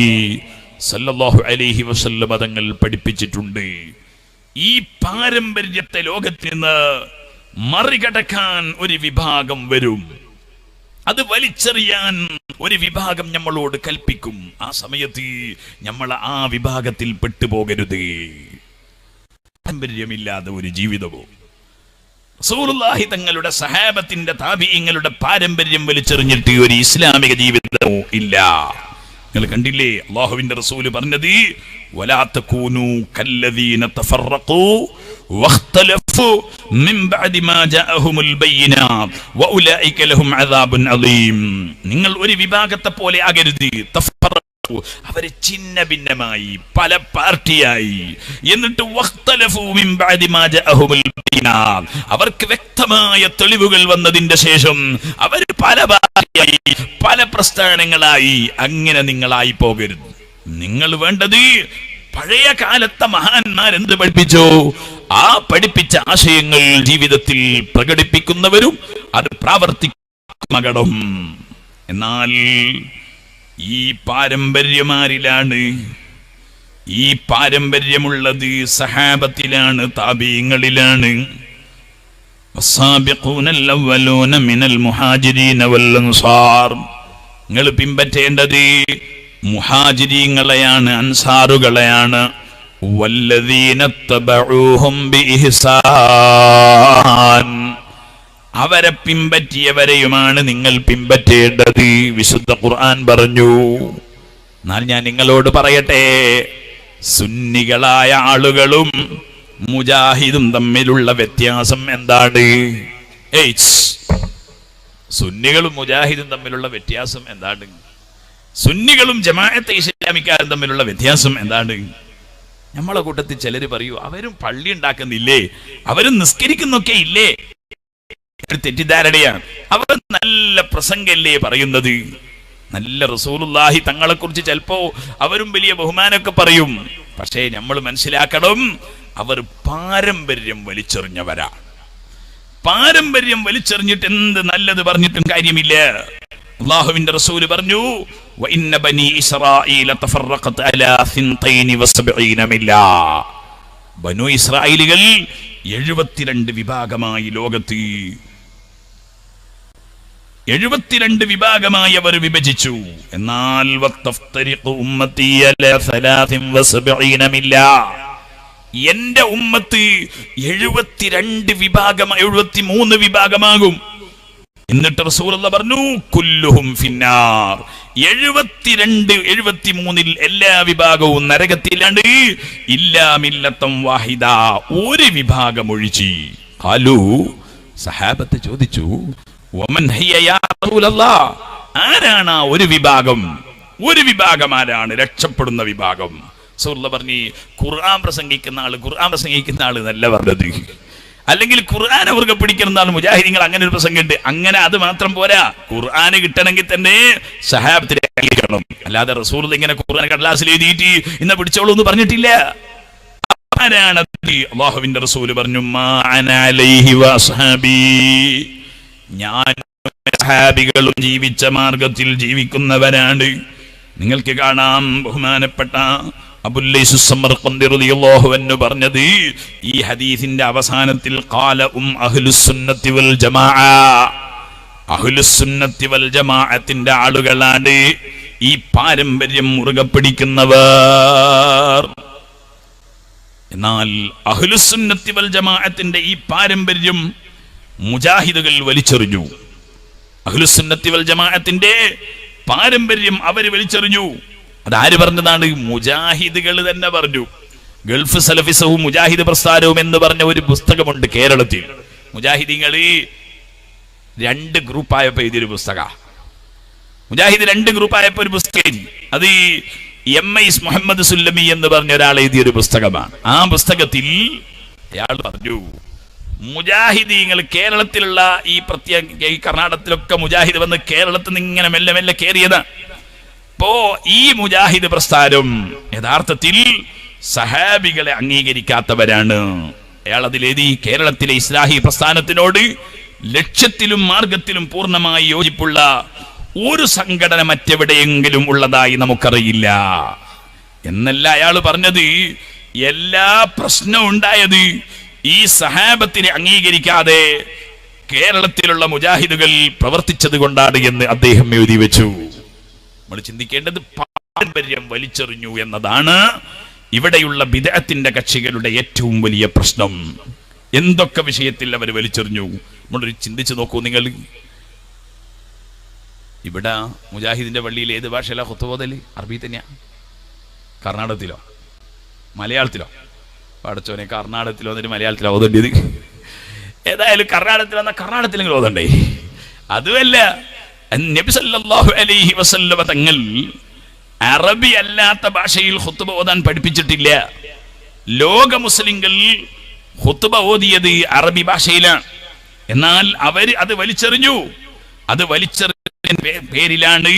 സല്ലല്ലാഹു അലൈഹി വസല്ലം തങ്ങൾ പഠിപ്പിച്ചിട്ടുണ്ട്, ഈ പാരമ്പര്യത്തെ ലോകത്തിൽ നിന്ന് മറികടക്കാൻ ഒരു വിഭാഗം വരും. അത് വലിച്ചെറിയാൻ ഒരു വിഭാഗം നമ്മളോട് കൽപ്പിക്കും. ആ സമയത്ത് നമ്മൾ ആ വിഭാഗത്തിൽ പെട്ടുപോകരുത്. പാരമ്പര്യമില്ലാതെ ഒരു ജീവിതമോ, റസൂലുള്ളാഹി തങ്ങളുടെ സഹാബത്തിന്റെ താബിഈങ്ങളുടെ പാരമ്പര്യം വലിച്ചെറിഞ്ഞിട്ട് ഒരു ഇസ്ലാമിക ജീവിതമോ ഇല്ല. നിങ്ങൾ കണ്ടില്ലേ അല്ലാഹുവിന്റെ റസൂൽ പറഞ്ഞത്, വലാ തകൂനൂ കല്ലദീന തഫറഖൂ വഖ്തലഫൂ മിൻ ബഅദി മാ ജാഅഹുമുൽ ബയ്യിനാത്ത് വഉലൈക ലഹും അദാബുൻ അദീം. നിങ്ങൾ ഒരു വിഭാഗത്തെ പോലെ ആകരുത്. തഫറഖൂ, അവരെ ഛിന്ന ഭിന്നമായി, പല പാർട്ടിയായി. എന്നിട്ട് വഖ്തലഫൂ മിൻ ബഅദി മാ ജാഅഹുമുൽ ബയ്യിനാത്ത്, അവർക്ക് വ്യക്തമായ തെളിവുകൾ വന്നതിന്റെ ശേഷം അവർ പല പാർട്ടിയായി, പല പ്രസ്ഥാനങ്ങളായി. അങ്ങനെ നിങ്ങളായി പോകരുത്. നിങ്ങൾ വേണ്ടത് പഴയ കാലത്തെ മഹാന്മാരെന്ത് പഠിപ്പിച്ചോ ആ പഠിപ്പിച്ച ആശയങ്ങൾ ജീവിതത്തിൽ പ്രകടിപ്പിക്കുന്നവരും അത് പ്രാവർത്തിക്കും. എന്നാൽ ഈ പാരമ്പര്യമാരിലാണ്, ഈ പാരമ്പര്യമുള്ളത് സഹാബത്തിലാണ്, താബീങ്ങളിലാണ്. നിങ്ങൾ പിൻപറ്റേണ്ടത് മുഹാജിരീങ്ങളെയാണ്, അൻസാറുകളെയാണ്. വല്ലദീന തബഊഹും ബിഇഹ്സാൻ, അവരെ പിൻപറ്റിയവരെയുമാണ് നിങ്ങൾ പിൻപറ്റേണ്ടത്. വിശുദ്ധ ഖുർആൻ പറഞ്ഞു. എന്നാൽ ഞാൻ നിങ്ങളോട് പറയട്ടെ, സുന്നികളായ ആളുകളും മുജാഹിദും തമ്മിലുള്ള വ്യത്യാസം എന്താണ്? സുന്നികളും മുജാഹിദും തമ്മിലുള്ള വ്യത്യാസം എന്താണ്? സുന്നികളും ജമാഅത്തെ ഇസ്ലാമിക്കാരും തമ്മിലുള്ള വ്യത്യാസം എന്താണ്? നമ്മളെ കൂട്ടത്തിൽ ചിലര് പറയൂ, അവരും പള്ളി ഉണ്ടാക്കുന്നില്ലേ, അവരും നിസ്കരിക്കുന്നൊക്കെ ഇല്ലേ. തെറ്റിദ്ധാരണയാണ്. അവർ നല്ല പ്രസംഗല്ലേ പറയുന്നത്, നല്ല റസൂലുള്ളാഹി തങ്ങളെ കുറിച്ച് ചിലപ്പോ അവരും വലിയ ബഹുമാനമൊക്കെ പറയും. പക്ഷേ നമ്മൾ മനസ്സിലാക്കണം, അവർ പാരമ്പര്യം വലിച്ചെറിഞ്ഞവരാ. പാരമ്പര്യം വലിച്ചെറിഞ്ഞിട്ട് എന്ത് നല്ലത് പറഞ്ഞിട്ടും കാര്യമില്ല. അല്ലാഹുവിന്റെ റസൂല് പറഞ്ഞു, വഇന്ന ബനി ഇസ്രായീല തഫറഖത് അലാ 72 മില്ല. ബനു ഇസ്രായേലുകൾ 72 വിഭാഗമായി ലോകത്ത് 72 വിഭാഗമായി അവർ വിഭജിച്ചു. എന്നാൽ വതഫ്തരിഖു ഉമ്മത്തി അലാ 73 മില്ല. എന്റെ ഉമ്മത്ത് 72 വിഭാഗമായി 73 വിഭാഗമാകും. എന്നിട്ട് റസൂലുള്ളാഹി പറഞ്ഞു, കുല്ലുഹും ഫിന്നാർ. 73 എല്ലാ വിഭാഗവും നരകത്തിലാണ്. ഇല്ലാ മില്ലത്തം വാഹിദ, ഒരു വിഭാഗം ഒഴിച്ച്. ഖാലു, സഹാബത്ത് ചോദിച്ചു, വമൻ ഹിയ യാ റസൂലല്ലാഹ്, ആരാണ് ഒരു വിഭാഗം? ഒരു വിഭാഗം ആരാണ് രക്ഷപ്പെടുന്ന വിഭാഗം? റസൂലുള്ളാഹി പറഞ്ഞു, ഖുർആൻ പ്രസംഗിക്കുന്ന ആള് നല്ല പറഞ്ഞത്, അല്ലെങ്കിൽ ഖുർആൻ അവർക്ക് പിടിക്കുന്ന ആൾ. മുജാഹിദീങ്ങൾ അങ്ങനെ ഒരു പ്രസംഗമുണ്ട്. അങ്ങനെ അത് മാത്രം പോരാ, ഖുർആൻ കിട്ടണമെങ്കിൽ തന്നെ സഹാബത്തിനെ അംഗീകരിക്കണം. അല്ലാതെ റസൂൽ ഇങ്ങനെ ഖുർആൻ കടലാസിൽ എഴുതിയിട്ട് ഇന്ന് പിടിച്ചോളൂ എന്ന് പറഞ്ഞിട്ടില്ല. ആരാണ്? അല്ലാഹുവിന്റെ റസൂൽ പറഞ്ഞു, മാ അന അലൈഹി വഅസ്ഹാബി, ഞാൻ സഹാബികളും ജീവിച്ച മാർഗത്തിൽ ജീവിക്കുന്നവരാണ്. നിങ്ങൾക്ക് കാണാം, ബഹുമാനപ്പെട്ട അബുല്ലൈസ് സമർഖന്ദി റളിയല്ലാഹു അൻഹു പറഞ്ഞത് ഈ ഹദീസിന്റെ അവസാനത്തിൽ, ഖാല അഹ്ലുസ്സുന്നത്തി വൽ ജമാഅ, അഹ്ലുസ്സുന്നത്തി വൽ ജമാഅത്തിന്റെ ആളുകളാണ് ഈ പാരമ്പര്യം മുറുകെ പിടിക്കുന്നവർ. എന്നാൽ അഹ്ലുസ്സുന്നത്തി വൽ ജമാഅത്തിന്റെ ഈ പാരമ്പര്യം മുജാഹിദുകൾ വലിച്ചെറിഞ്ഞു. അഹ്ലുസ്സുന്നത്തി വൽ ജമാഅത്തിന്റെ പാരമ്പര്യം അവർ വലിച്ചെറിഞ്ഞു. അതാര് പറഞ്ഞതാണ്? മുജാഹിദുകൾ തന്നെ പറഞ്ഞു. ഗൾഫ് സലഫിസവും മുജാഹിദ് പ്രസ്ഥാനവും എന്ന് പറഞ്ഞ ഒരു പുസ്തകമുണ്ട് കേരളത്തിൽ. മുജാഹിദീങ്ങൾ 2 ഗ്രൂപ്പായപ്പോ എഴുതിയൊരു പുസ്തക. മുജാഹിദ് 2 ഗ്രൂപ്പായപ്പോ ഒരു പുസ്തകം, അത് എം.ഐ.സ് മുഹമ്മദ് സുല്ലമി എന്ന് പറഞ്ഞ ഒരാൾ എഴുതിയൊരു പുസ്തകമാണ്. ആ പുസ്തകത്തിൽ അയാൾ പറഞ്ഞു, മുജാഹിദീങ്ങൾ കേരളത്തിലുള്ള ഈ പ്രത്യേക ഈ കർണാടകത്തിലൊക്കെ മുജാഹിദ് വന്ന് കേരളത്തിൽ നിന്ന് ഇങ്ങനെ മെല്ലെ മെല്ലെ കയറിയത്. ഇപ്പോ ഈ മുജാഹിദ് പ്രസ്ഥാനം യഥാർത്ഥത്തിൽ സഹാബികളെ അംഗീകരിക്കാത്തവരാണ്. അയാൾ അതിലേതി കേരളത്തിലെ ഇസ്ലാഹി പ്രസ്ഥാനത്തിനോട് ലക്ഷ്യത്തിലും മാർഗത്തിലും പൂർണ്ണമായി യോജിപ്പുള്ള ഒരു സംഘടന മറ്റെവിടെയെങ്കിലും ഉള്ളതായി നമുക്കറിയില്ല എന്നല്ല അയാൾ പറഞ്ഞത്. എല്ലാ പ്രശ്നവും ഉണ്ടായത് ഈ സഹാബത്തിനെ അംഗീകരിക്കാതെ കേരളത്തിലുള്ള മുജാഹിദുകൾ പ്രവർത്തിച്ചത് കൊണ്ടാണ് എന്ന് അദ്ദേഹം എഴുതി വെച്ചു. നമ്മൾ ചിന്തിക്കേണ്ടത് പാരമ്പര്യം വലിച്ചെറിഞ്ഞു എന്നതാണ് ഇവിടെയുള്ള ബിദ്അത്തിന്റെ കക്ഷികളുടെ ഏറ്റവും വലിയ പ്രശ്നം. എന്തൊക്കെ വിഷയത്തിൽ അവർ വലിച്ചെറിഞ്ഞു നമ്മളൊരു ചിന്തിച്ചു നോക്കൂ. നിങ്ങൾ ഇവിടെ മുജാഹിദിന്റെ പള്ളിയിൽ ഏത് ഭാഷയിലാണ് ഖുത്ബ ഓതല്? അറബി തന്നെയാ? കർണാടകത്തിലോ മലയാളത്തിലോ? പഠിച്ചോനെ, കർണാടകത്തിലോ എന്നിട്ട് മലയാളത്തിലോ ഓതേണ്ടത്? ഏതായാലും കർണാടകത്തിൽ വന്നാൽ കർണാടകത്തിലെങ്കിലും ഓതണ്ടേ? അതുമല്ല, നബി സല്ലല്ലാഹു അലൈഹി വസല്ലമ തങ്ങൾ അറബി അല്ലാത്ത ഭാഷയിൽ ഖുത്ബ ഓതാൻ പഠിപ്പിച്ചിട്ടില്ല. ലോക മുസ്ലിങ്ങൾ ഖുത്ബ ഓതിയത് അറബി ഭാഷയിലാണ്. എന്നാൽ അവർ അത് വലിച്ചെറിഞ്ഞു. അത് വലിച്ചെറിഞ്ഞ പേരിലാണ്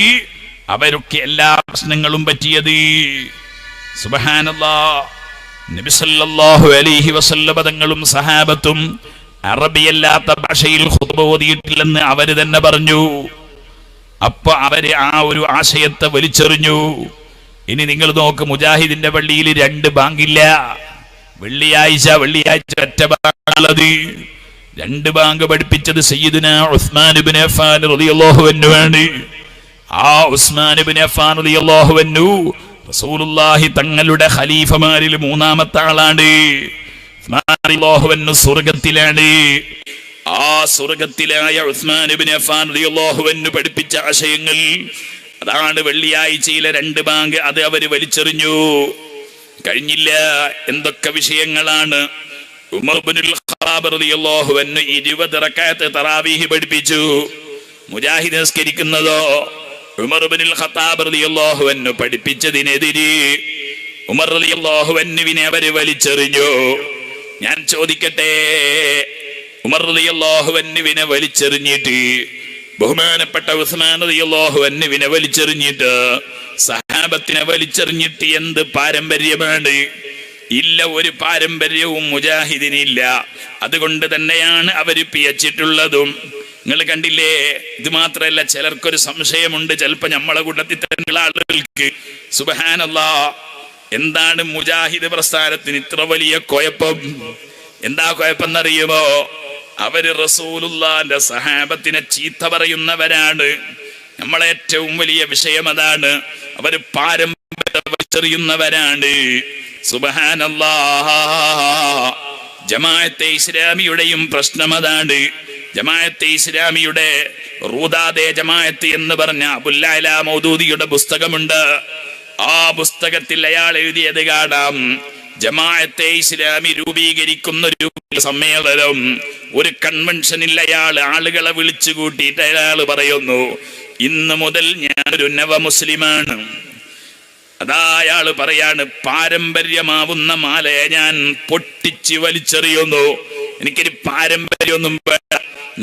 അവരൊക്കെ എല്ലാ പ്രശ്നങ്ങളും പറ്റിയത്. സുബ്ഹാനല്ലാഹ്. നബി സല്ലല്ലാഹു അലൈഹി വസല്ലമ തങ്ങളും സഹാബത്തും അറബിയല്ലാത്ത ഭാഷയിൽ ഖുത്ബ ഓതിയിട്ടില്ലെന്ന് അവര് തന്നെ പറഞ്ഞു. അപ്പൊ അവര് ആ ഒരു ആശയത്തെ വലിച്ചെറിഞ്ഞു. ഇനി നിങ്ങൾ നോക്ക്, മുജാഹിദിന്റെ പള്ളിയിൽ 2 ബാങ്കില്ല. വെള്ളിയാഴ്ച ഒറ്റ ബാങ്കാണുള്ളത്. 2 ബാങ്ക് പഠിപ്പിച്ചത് സയ്യിദുനാ ഉസ്മാൻ ഇബ്നു അഫ്ഫാൻ റളിയല്ലാഹു അൻഹു ആണ്. ആ ഉസ്മാൻ ഇബ്നു അഫ്ഫാൻ റളിയല്ലാഹു അൻഹു റസൂലുള്ളാഹി തങ്ങളുടെ ഖലീഫമാരിൽ 3-ാമത്തെ ആളാണ്. ഉസ്മാൻ റളിയല്ലാഹു അൻഹു സ്വർഗ്ഗത്തിലാണ്. ആ സ്വർഗ്ഗത്തിലായ ഉസ്മാൻ ഇബ്നു അഫ്ഫാൻ റളിയല്ലാഹു അൻഹു പഠിപ്പിച്ച ആശയങ്ങൾ അതാണ് വെള്ളിയാഴ്ചയിലെ 2 ബാങ്ക്. അത് അവര് വലിച്ചെറിഞ്ഞു. കഴിഞ്ഞില്ല. എന്തൊക്കെ വിഷയങ്ങളാണ്. ഉമർ ഇബ്നുൽ ഖത്താബ് റളിയല്ലാഹു അൻഹു 20 റക്അത്ത് തറാവീഹ് പഠിപ്പിച്ചു. മുജാഹിദ് നിസ്കരിക്കുന്നതോ ഉമർ ഇബ്നുൽ ഖത്താബ് റളിയല്ലാഹു അൻഹു പഠിപ്പിച്ചതിനെതിരെ ഉമർ റളിയല്ലാഹു അൻഹുവിനെ അവര് വലിച്ചെറിഞ്ഞു. ഞാൻ ചോദിക്കട്ടെ, ഉമർ റളിയല്ലാഹു അൻഹുവിനെ വലിച്ചെറിഞ്ഞിട്ട് ബഹുമാനപ്പെട്ട ഉസ്മാൻ റളിയല്ലാഹു അൻഹുവിനെ വലിച്ചെറിഞ്ഞിട്ട് സഹാബത്തിനെ വലിച്ചെറിഞ്ഞിട്ട് എന്ത് പാരമ്പര്യമാണ്? ഇല്ല, ഒരു പാരമ്പര്യവും മുജാഹിദിനില്ല. അതുകൊണ്ട് തന്നെയാണ് അവര് പിയച്ചിട്ടുള്ളതും. നിങ്ങൾ കണ്ടില്ലേ? ഇത് മാത്രമല്ല, ചിലർക്കൊരു സംശയമുണ്ട്, ചിലപ്പോ നമ്മളെ കൂട്ടത്തിൽ തന്നെയുള്ള ആളുകൾക്ക്. സുബ്ഹാനല്ലാഹ്, എന്താണ് മുജാഹിദ് പ്രസ്ഥാനത്തിന് ഇത്ര വലിയ കുഴപ്പം? എന്താ കുഴപ്പം എന്നറിയുമോ? അവര് റസൂലുള്ളാഹിന്റെ സഹാബത്തിനെ ചീത്ത പറയുന്നവരാണ്. നമ്മളെ ഏറ്റവും വലിയ വിഷയം അതാണ്. അവര് പാരമ്പര്യം വലിച്ചെറിയുന്നവരാണ്. സുബ്ഹാനല്ലാഹ്. ജമാഅത്തെ ഇസ്ലാമിയുടെയും പ്രശ്നം അതാണ്. ജമാഅത്തെ ഇസ്ലാമിയുടെ റൂദാദെ ജമാഅത്ത് എന്ന് പറഞ്ഞ അബുൽ അഅ്ല മൗദൂദിയുടെ പുസ്തകമുണ്ട്. ആ പുസ്തകത്തിൽ അയാൾ എഴുതിയത് കാണാം. ജമാഅത്തെ ഇസ്ലാമി രൂപീകരിക്കുന്ന ഒരു സമ്മേളനം, ഒരു കൺവെൻഷനിൽ അയാൾ ആളുകളെ വിളിച്ചു കൂട്ടിയിട്ട് അയാൾ പറയുന്നു, ഇന്ന് മുതൽ ഞാനൊരു നവ മുസ്ലിമാണ്. അതാ അയാൾ പറയാണ്, പാരമ്പര്യമാവുന്ന മാലയെ ഞാൻ പൊട്ടിച്ച് വലിച്ചെറിയുന്നു. എനിക്കൊരു പാരമ്പര്യമൊന്നും വേണ്ട,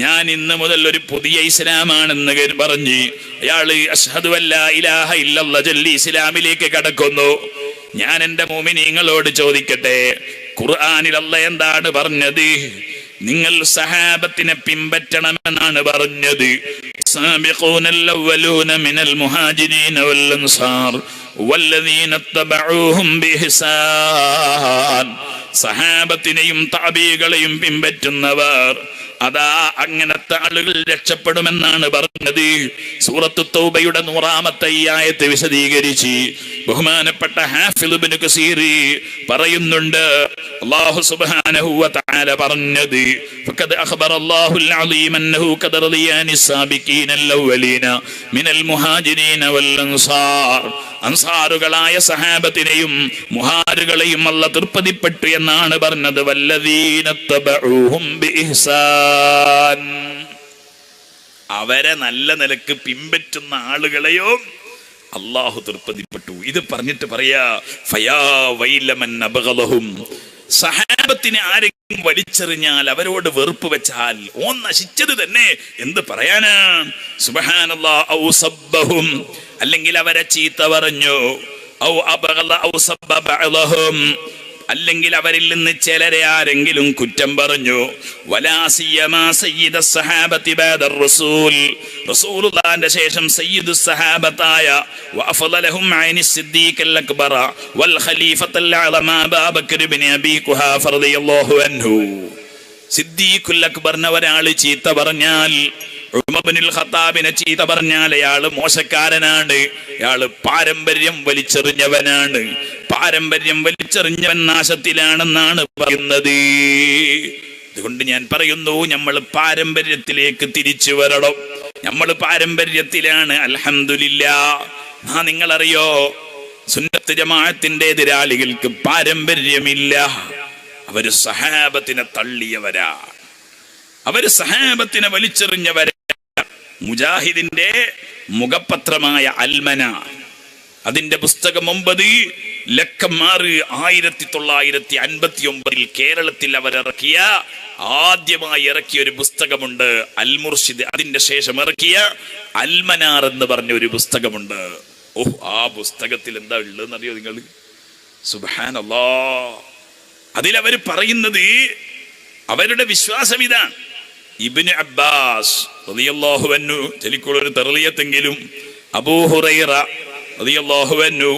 ഞാൻ ഇന്ന് മുതൽ ഒരു പുതിയ ഇസ്ലാമാണെന്ന് പറഞ്ഞ് അയാള് അശ്ഹദു അല്ലാ ഇലാഹ ഇല്ലല്ലാഹ് ചൊല്ലി ഇസ്ലാമിലേക്ക് കടക്കുന്നു. ഞാൻ എന്റെ മുഅ്മിനീങ്ങളോട് ചോദിക്കട്ടെ, ഖുർആനിൽ അല്ലാഹ് എന്താണ് പറഞ്ഞത്? നിങ്ങൾ സഹാബത്തിനെ പിൻപറ്റണമെന്നാണ് പറഞ്ഞത്. സാബിഖൂനൽ അവ്വലൂന മിനൽ മുഹാജിരീന വൽ അൻസാർ വല്ലദീന തബഊഹും ബിഇഹ്സാൻ. സഹാബത്തിനെയും താബീകളെയും പിൻപറ്റുന്നവർ, അതാ അങ്ങനത്തെ ആളുകൾ രക്ഷപ്പെടുമെന്നാണ് പറഞ്ഞത്. സൂറത്തു തൗബയുടെ 100-ാമത്തെ ആയത്ത് വിശദീകരിച്ച് ബഹുമാനപ്പെട്ട ഹാഫിദ് ഇബ്നു കസീർ പറയുന്നുണ്ട്, അല്ലാഹു സുബ്ഹാനഹു വ തആല പറഞ്ഞത്, ഫഖദ് അഖബറല്ലാഹുൽ അലീം അന്നഹു ഖദ റളിയാനിസ് സാബിഖീനൽ അവ്വലീന മിനൽ മുഹാജിരീന വൽ അൻസാർ. അൻസാറുകളായ സഹാബത്തിനെയും മുഹാറുകളെയും അല്ലാഹ് തൃപ്തിപ്പെട്ടു എന്നാണ് പറഞ്ഞത്. വല്ലദീന തബഊഹും ബിഇഹ്സാൻ. അവരെ നല്ല നിലക്ക് പിൻപറ്റുന്ന ആളുകളെയോ അല്ലാഹു തൃപ്തിപ്പെട്ടു. ഇത് പറഞ്ഞിട്ട് പറയാ, ഫയാ വൈലമൻ അബ്ഗളഹും. സഹാബത്തിനെ ആരെങ്കിലും വലിച്ചെറിഞ്ഞാൽ, അവരോട് വെറുപ്പ് വെച്ചാൽ ഓൻ നശിച്ചത് തന്നെ. എന്ത് പറയാനാ? സുബ്ഹാനല്ലാഹ്. ഔ സബ്ബഹും, അല്ലെങ്കിൽ അവരെ ചീത്ത പറഞ്ഞു. ഔ അബഗള ഔ സബ്ബ ബഅദഹും, അല്ലെങ്കിൽ അവരിൽ നിന്ന് ചിലരെ ആരെങ്കിലും കുറ്റം പറഞ്ഞു. വലാ സിയമാ സയ്യിദുസ് സഹാബത്തി ബഅദർ റസൂൽ, റസൂലുള്ളാഹിന്റെ ശേഷം സയ്യിദുസ് സഹാബത്തായ വഅഫളലഹും ഐനി സിദ്ദീഖൽ അക്ബറ വൽ ഖലീഫത്തുൽ അഅ്ലമ അബൂബക്കർ ഇബ്നു അബീ ഖുഹാഫ റളിയല്ലാഹു അൻഹു. സിദ്ദീഖുൽ അക്ബറിനെ ഒരാൾ ചീത്ത പറഞ്ഞാൽ, ഉമർ ഇബ്നുൽ ഖത്താബിനെ ചീത്ത പറഞ്ഞാൽ അയാള് മോശക്കാരനാണ്, അയാള് പാരമ്പര്യം വലിച്ചെറിഞ്ഞവനാണ്. പാരമ്പര്യം വലിച്ചെറിഞ്ഞവൻ നാശത്തിലാണെന്നാണ് പറയുന്നത്. അതുകൊണ്ട് ഞാൻ പറയുന്നു, നമ്മൾ പാരമ്പര്യത്തിലേക്ക് തിരിച്ചു വരണം. നമ്മൾ പാരമ്പര്യത്തിലാണ്. അൽഹംദുലില്ലാഹ്. നിങ്ങളറിയോ, സുന്നത്ത് ജമാഅത്തിന്റെ എതിരാളികൾക്ക് പാരമ്പര്യമില്ല. അവര് സഹാബത്തിനെ തള്ളിയവരാ, അവര് സഹാബത്തിനെ വലിച്ചെറിഞ്ഞവരാ. മുജാഹിദിന്റെ മുഖപത്രമായ അൽമന, അതിന്റെ പുസ്തകം 9 ലക്കം 1959 കേരളത്തിൽ അവരിറക്കിയ ആദ്യമായി ഇറക്കിയ ഒരു പുസ്തകമുണ്ട്, അൽ മുർഷിദ്. അതിന്റെ ശേഷം ഇറക്കിയ അൽമനാർ എന്ന് പറഞ്ഞ ഒരു പുസ്തകമുണ്ട്. ആ പുസ്തകത്തിൽ എന്താ ഉള്ളതെന്നറിയോ നിങ്ങൾ? സുബ്ഹാനല്ലാഹ്. അതിലവർ പറയുന്നത്, അവരുടെ വിശ്വാസം ഇതാണ്. ഇബ്നു അബ്ബാസ് റളിയല്ലാഹു അൻഹു, ചെലിക്കുള്ളൊരു തെർളിയത്തെങ്കിലും, അബൂ ഹുറൈറ റളിയല്ലാഹു അൻഹു,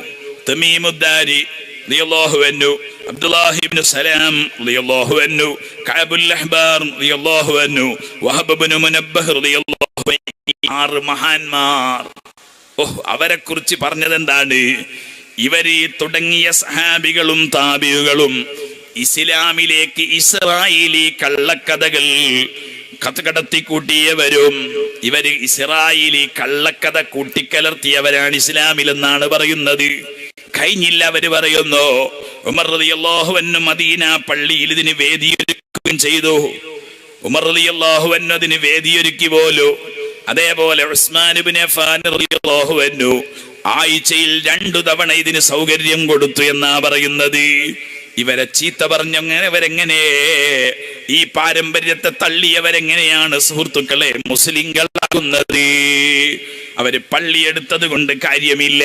തമീമുദ്ദാരി റളിയല്ലാഹു അൻഹു, അബ്ദുല്ലാഹി ഇബ്നു സലാം റളിയല്ലാഹു അൻഹു, കഅബുൽ അഹ്ബാർ റളിയല്ലാഹു അൻഹു, വഹബ് ഇബ്നു മുനബ്ബഹ് റളിയല്ലാഹു അൻഹു. 6 മഹാന്മാർ. അവരെ കുറിച്ച് പറഞ്ഞത് എന്താണ്? ഇവര് തുടങ്ങിയ സഹാബികളും താബികളും ഇസ്ലാമിലേക്ക് ഇസ്രായേലി കള്ളക്കഥകൾ കടത്തിക്കൂട്ടിയവരും, ഇവര് ഇസ്രായേലി കള്ളക്കഥ കൂട്ടിക്കലർത്തിയവരാണ് ഇസ്ലാമിലെന്നാണ് പറയുന്നത്. കഴിഞ്ഞില്ല, അവര് പറയുന്നു, ഉമർ റളിയല്ലാഹു അൻഹു മദീന പള്ളിയിൽ ഇതിന് വേദിയൊരുക്കുകയും ചെയ്തു. ഉമർ റളിയല്ലാഹു അൻഹു അതിന് വേദിയൊരുക്കി പോലും. അതേപോലെ ഉസ്മാൻ ഇബ്നു അഫ്ഫാൻ റളിയല്ലാഹു അൻഹു ആഴ്ചയിൽ 2 തവണ ഇതിന് സൗകര്യം കൊടുത്തു എന്നാ പറയുന്നത്. ഇവരെ ചീത്ത പറഞ്ഞവരെങ്ങനെ, ഈ പാരമ്പര്യത്തെ തള്ളിയവരെങ്ങനെയാണ് സുഹൃത്തുക്കളെ മുസ്ലിങ്ങളാകുന്നത്? അവര് പള്ളിയെടുത്തത് കൊണ്ട് കാര്യമില്ല,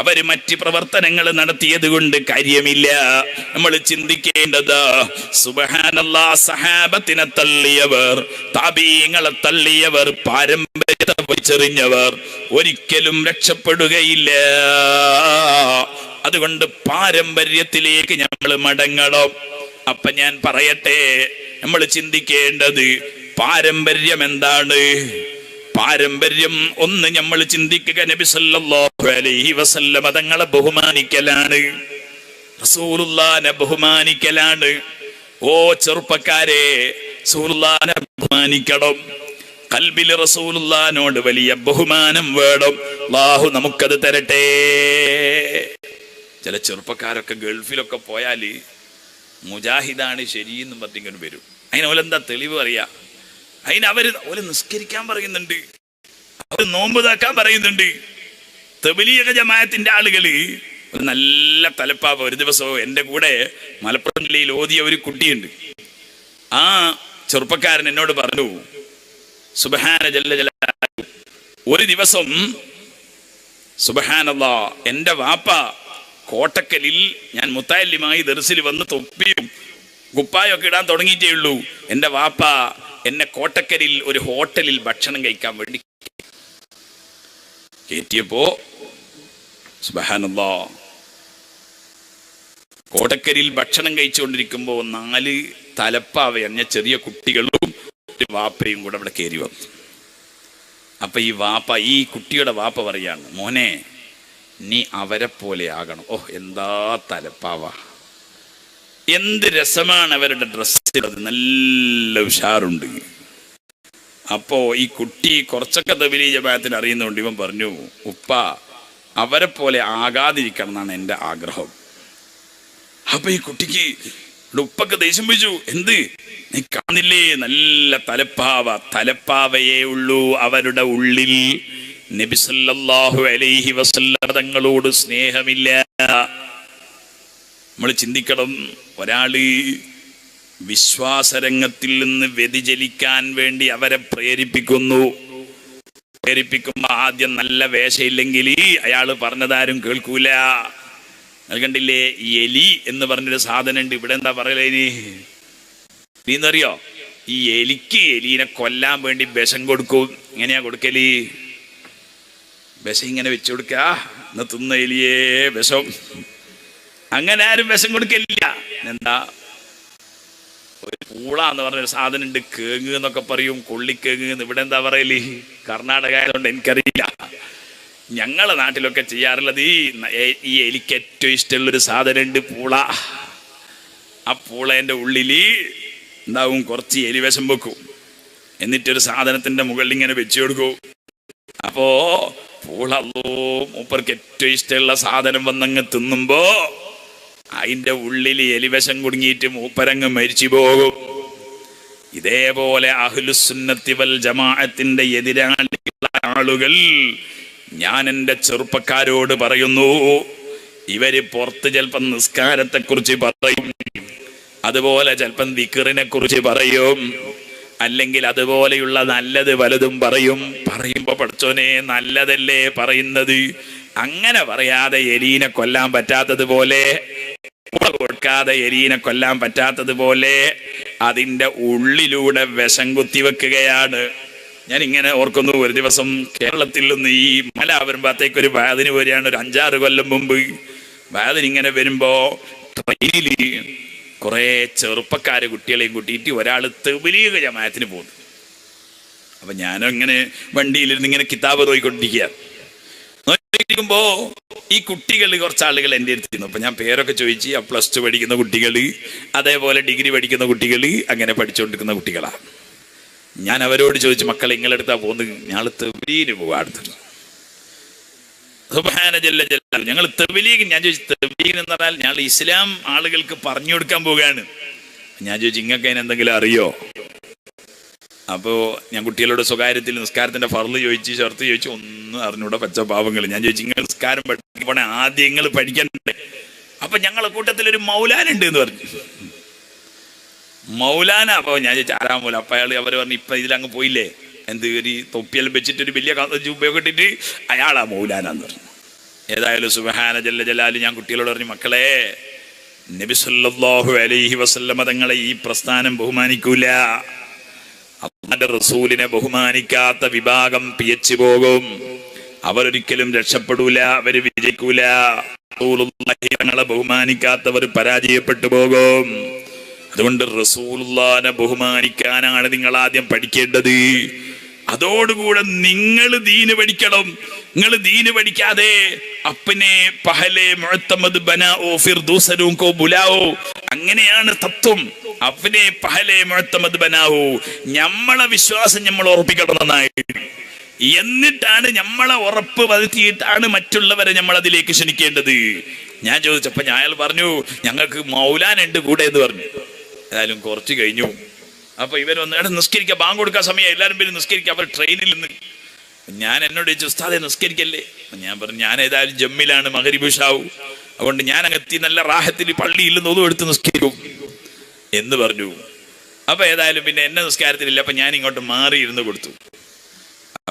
അവര് മറ്റ് പ്രവർത്തനങ്ങൾ നടത്തിയത് കൊണ്ട് കാര്യമില്ല. നമ്മൾ ചിന്തിക്കേണ്ടത്, സുബ്ഹാനല്ലാഹ്, സഹാബത്തിനെ തള്ളിയവർ, താബീങ്ങളെ തള്ളിയവർ, പാരമ്പര്യത്തെ വലിച്ചെറിഞ്ഞവർ ഒരിക്കലും രക്ഷപ്പെടുകയില്ല. അതുകൊണ്ട് പാരമ്പര്യത്തിലേക്ക് നമ്മൾ മടങ്ങണം. അപ്പൊ ഞാൻ പറയട്ടെ, നമ്മൾ ചിന്തിക്കേണ്ടത് പാരമ്പര്യം എന്താണ്? പാരമ്പര്യം ഒന്ന് നമ്മൾ ചിന്തിക്കുക, നബി സല്ലല്ലാഹു അലൈഹി വസല്ലം തങ്ങളെ ബഹുമാനിക്കലാണ്, റസൂലുള്ളാഹിനെ ബഹുമാനിക്കലാണ്. ഓ ചെറുപ്പക്കാരെ, റസൂലുള്ളാഹിനെ ബഹുമാനിക്കണം. ഖൽബിൽ റസൂലുള്ളാഹിനോട് വലിയ ബഹുമാനം വേണം. അല്ലാഹു നമുക്കത് തരട്ടെ. ചില ചെറുപ്പക്കാരൊക്കെ ഗൾഫിലൊക്കെ പോയാൽ മുജാഹിദാണ് ശരിയെന്നും പറഞ്ഞിങ്ങനെ വരും. അതിനോലെന്താ തെളിവ് അറിയാം? അവര് നിസ്കരിക്കാൻ പറയുന്നുണ്ട്, അവർ നോമ്പ് താക്കാൻ പറയുന്നുണ്ട്. തബ്ലീഗ് ജമാഅത്തിന്റെ ആളുകള് ഒരു നല്ല തലപ്പാവ്. ഒരു ദിവസവും എൻ്റെ കൂടെ മലപ്പുറം ജില്ലയിൽ ഓതിയ ഒരു കുട്ടിയുണ്ട്. ആ ചെറുപ്പക്കാരൻ എന്നോട് പറഞ്ഞു, സുബ്ഹാന ജല്ല ജലാലുഹു, ഒരു ദിവസം സുബ്ഹാനല്ലാഹ്, എൻ്റെ വാപ്പ കോട്ടക്കലിൽ, ഞാൻ മുത്തഅല്ലിമായി ദർസിൽ വന്ന് തൊപ്പിയും കുപ്പായൊക്കെ ഇടാൻ തുടങ്ങിയിട്ടേ ഉള്ളൂ. എൻ്റെ വാപ്പ എന്നെ കോട്ടക്കലിൽ ഒരു ഹോട്ടലിൽ ഭക്ഷണം കഴിക്കാൻ വേണ്ടി കയറ്റിയപ്പോ, സുബ്ഹാനല്ലാഹ്, കോട്ടക്കലിൽ ഭക്ഷണം കഴിച്ചുകൊണ്ടിരിക്കുമ്പോൾ 4 തലപ്പാവ അണിഞ്ഞ ചെറിയ കുട്ടികളും ഒരു വാപ്പയും കൂടെ അവിടെ കയറി വന്നു. അപ്പൊ ഈ കുട്ടിയുടെ വാപ്പ പറയാണ്, മോനെ, നീ അവരെ പോലെ ആകണം. എന്താ തലപ്പാവ, എന്ത് രസമാണ് അവരുടെ ഡ്രസ്സ്, നല്ല ഉഷാറുണ്ട്. അപ്പോ ഈ കുട്ടി കുറച്ചൊക്കെ തബ്ലീഗ് ജമാഅത്തിന് അറിയുന്നുണ്ട്. ഇവൻ പറഞ്ഞു, ഉപ്പ, അവരെ പോലെ ആകാതിരിക്കണം എന്നാണ് എൻ്റെ ആഗ്രഹം. അപ്പൊ ഈ കുട്ടിക്ക് ഉപ്പക്ക് ദേഷ്യം പിടിച്ചു. എന്ത്, നീ കാണില്ലേ, നല്ല തലപ്പാവയേ ഉള്ളൂ അവരുടെ ഉള്ളിൽ. നബി സല്ലല്ലാഹു അലൈഹി വസല്ലം തങ്ങളോട് സ്നേഹമില്ല. നമ്മൾ ചിന്തിക്കണം, ഒരാള് വിശ്വാസരംഗത്തിൽ നിന്ന് വ്യതിചലിക്കാൻ വേണ്ടി അവരെ പ്രേരിപ്പിക്കുന്നു. പ്രേരിപ്പിക്കുമ്പോ ആദ്യം നല്ല വേഷയില്ലെങ്കിൽ അയാൾ പറഞ്ഞതാരും കേൾക്കൂല. കണ്ടില്ലേ, എലി എന്ന് പറഞ്ഞൊരു സാധനം ഉണ്ട്. ഇവിടെ എന്താ പറയലേ നീന്നറിയോ? ഈ എലീനെ കൊല്ലാൻ വേണ്ടി വിഷം കൊടുക്കും. എങ്ങനെയാ കൊടുക്കല്? വിഷം ഇങ്ങനെ വെച്ചു കൊടുക്ക, എന്നാ തിന്ന എലിയേ വിഷം. അങ്ങനെ ആരും വിഷം കൊടുക്കലില്ല. എന്താ, ഒരു പൂള എന്ന് പറഞ്ഞൊരു സാധനം ഉണ്ട്, കേങ്ങ് എന്നൊക്കെ പറയും, കൊള്ളിക്കേങ്ങ്. ഇവിടെ എന്താ പറയല്? കർണാടക ആയതുകൊണ്ട് എനിക്കറിയില്ല. ഞങ്ങളെ നാട്ടിലൊക്കെ ചെയ്യാറുള്ളത് ഈ എലിക്ക് ഏറ്റവും ഇഷ്ടമുള്ളൊരു സാധനം ഉണ്ട്, പൂള. ആ പൂളേന്റെ ഉള്ളില് എന്താവും, കുറച്ച് എലിവിഷം വെക്കും. എന്നിട്ടൊരു സാധനത്തിന്റെ മുകളിൽ ഇങ്ങനെ വെച്ചു കൊടുക്കും. അപ്പോ പൂളല്ലോ മൂപ്പർക്ക് ഏറ്റവും ഇഷ്ടമുള്ള സാധനം വന്നങ്ങ് തിന്നുമ്പോ അതിന്റെ ഉള്ളിൽ എലിവിഷം കുടുങ്ങിയിട്ട് മൂപ്പരങ്ങ് മരിച്ചു പോകും. ഇതേപോലെ അഹ്ലുസുന്നത്തി വൽ ജമാഅത്തിന്റെ എതിരാളികളായ ആളുകൾ, ഞാൻ എൻ്റെ ചെറുപ്പക്കാരോട് പറയുന്നു, ഇവര് പുറത്ത് ചിലപ്പം നിസ്കാരത്തെ കുറിച്ച് പറയും, അതുപോലെ ചിലപ്പം ദിക്റിനെ കുറിച്ച് പറയും, അല്ലെങ്കിൽ അതുപോലെയുള്ള നല്ലത് വലതും പറയും. പറയുമ്പോ പഠിച്ചോനെ നല്ലതല്ലേ പറയുന്നത്, അങ്ങനെ പറയാതെ എലീനെ കൊല്ലാൻ പറ്റാത്തതുപോലെ, കൊടുക്കാതെ എലീനെ കൊല്ലാൻ പറ്റാത്തതുപോലെ അതിൻ്റെ ഉള്ളിലൂടെ വിഷം കുത്തിവെക്കുകയാണ്. ഞാൻ ഇങ്ങനെ ഓർക്കുന്നു, ഒരു ദിവസം കേരളത്തിൽ നിന്ന് ഈ മല വരുമ്പോഴത്തേക്ക് ഒരു വാതിന് വരികയാണ്. ഒരു 5-6 കൊല്ലം മുമ്പ് വാതിനിങ്ങനെ വരുമ്പോ ട്രെയിനിൽ കുറെ ചെറുപ്പക്കാര് കുട്ടികളെയും കൂട്ടിയിട്ട് ഒരാൾ തബ്ലീഗ് ജമാഅത്തിന് പോകുന്നു. അപ്പൊ ഞാനും ഇങ്ങനെ വണ്ടിയിലിരുന്ന് ഇങ്ങനെ കിതാബ് നോക്കിക്കൊണ്ടിരിക്കുമ്പോ ഈ കുട്ടികൾ, കുറച്ചാളുകൾ എൻ്റെ അടുത്തിരുന്നു. അപ്പൊ ഞാൻ പേരൊക്കെ ചോദിച്ചു. ആ +2 പഠിക്കുന്ന കുട്ടികൾ, അതേപോലെ ഡിഗ്രി പഠിക്കുന്ന കുട്ടികൾ, അങ്ങനെ പഠിച്ചുകൊണ്ടിരിക്കുന്ന കുട്ടികളാണ്. ഞാൻ അവരോട് ചോദിച്ചു, മക്കളെ നിങ്ങളെടുത്താ പോകുന്നത്? ഞങ്ങൾ തബ്ലീഗിന് പോവാ. അടുത്തത് സുബ്ഹാന ജല്ല ജലാലുഹു, ഞങ്ങൾ തബ്ലീഗ്. ഞാൻ ചോദിച്ചു, തബ്ലീഗ് എന്ന് പറഞ്ഞാൽ ഞങ്ങൾ ഇസ്ലാം ആളുകൾക്ക് പറഞ്ഞു കൊടുക്കാൻ പോവുകയാണ്. ഞാൻ ചോദിച്ചു, നിങ്ങൾക്ക് അതിനെന്തെങ്കിലും അറിയോ? അപ്പോ ഞാൻ കുട്ടികളോട് സ്വകാര്യത്തിൽ നിസ്കാരത്തിന്റെ ഫർള് ചോദിച്ചു, ഷർത്ത് ചോദിച്ചു. ഒന്നും അറിഞ്ഞൂടെ പച്ച പാവങ്ങൾ. ഞാൻ ചോദിച്ചു, നിങ്ങൾ നിസ്കാരം പഠിക്കണേ, ആദ്യം നിങ്ങൾ പഠിക്കണ്ടേ? അപ്പൊ ഞങ്ങളെ കൂട്ടത്തിൽ ഒരു മൗലാനുണ്ട് എന്ന് പറഞ്ഞു. മൗലാന. അപ്പൊ ഞാൻ ചോദിച്ചു, ആരാ മൗല? അപ്പൊ അവർ പറഞ്ഞു, ഇപ്പൊ ഇതിലങ്ങ് പോയില്ലേ, എന്ത് ഒരു തൊപ്പിയെല്ലാം വെച്ചിട്ട് ഒരു വലിയ ഉപയോഗിട്ടിട്ട് അയാളാ മൗലാനാന്ന് പറഞ്ഞു. ഏതായാലും സുബ്ഹാന ജല്ല ജലാലു, ഞാൻ കുട്ടികളോട് പറഞ്ഞു, മക്കളെ, നബി സല്ലല്ലാഹു അലൈഹി വസല്ലമ തങ്ങളെ ഈ പ്രസ്ഥാനം ബഹുമാനിക്കൂല. അല്ലാഹുവിന്റെ റസൂലിനെ ബഹുമാനിക്കാത്ത വിഭാഗം പിയച്ചു പോകും. അവരൊരിക്കലും രക്ഷപ്പെടൂല, അവര് വിജയിക്കൂല. റസൂലുള്ളാഹി തങ്ങളെ ബഹുമാനിക്കാത്തവർ പരാജയപ്പെട്ടു പോകും. അതുകൊണ്ട് റസൂലുള്ളാഹിനെ ബഹുമാനിക്കാനാണ് നിങ്ങൾ ആദ്യം പഠിക്കേണ്ടത്. അതോടുകൂടെ നിങ്ങൾ ദീന് പഠിക്കണം. നിങ്ങൾ ദീന് പഠിക്കാതെ അപ്പനെ പഹലെ മുഅത്തമദ് ബനാഓ ഫിർ ദൂസരും കോ ബുലാओ, അങ്ങനെയാണ് തത്വം. അപ്പനെ പഹലെ മുഅത്തമദ് ബനാഓ, നമ്മളെ വിശ്വാസം നമ്മൾ ഉറപ്പിക്കണം നന്നായിട്ട്. എന്നിട്ടാണ് നമ്മളെ ഉറപ്പ് വരുത്തിയിട്ടാണ് മറ്റുള്ളവരെ നമ്മൾ അതിലേക്ക് ക്ഷണിക്കേണ്ടത്. ഞാൻ ചോദിച്ചപ്പോ അയാൾ പറഞ്ഞു, ഞങ്ങൾക്ക് മൗലാനുണ്ട് കൂടെ എന്ന് പറഞ്ഞു. ഏതായാലും കുറച്ച് കഴിഞ്ഞു. അപ്പൊ ഇവർ വന്ന് നിസ്കരിക്കുക, ബാങ്ക് കൊടുക്കാൻ സമയം, എല്ലാവരും പേര് നിസ്കരിക്കുക. അവർ ട്രെയിനിൽ നിന്ന് ഞാൻ എന്നോട് ചോദിച്ചു, ഉസ്താദെ നിസ്കരിക്കല്ലേ? ഞാൻ പറഞ്ഞു, ഞാൻ ഏതായാലും ജമ്മിലാണ്, മഗ്രിബ് ഇശാവും, അതുകൊണ്ട് ഞാൻ അങ്ങെത്തി നല്ല റാഹത്തിൽ പള്ളിയിൽ നിന്ന് ഒന്നും എടുത്ത് നിസ്കരിക്കും എന്ന് പറഞ്ഞു. അപ്പൊ ഏതായാലും പിന്നെ എന്നെ നിസ്കാരത്തിലില്ല. അപ്പൊ ഞാൻ ഇങ്ങോട്ട് മാറിയിരുന്ന് കൊടുത്തു.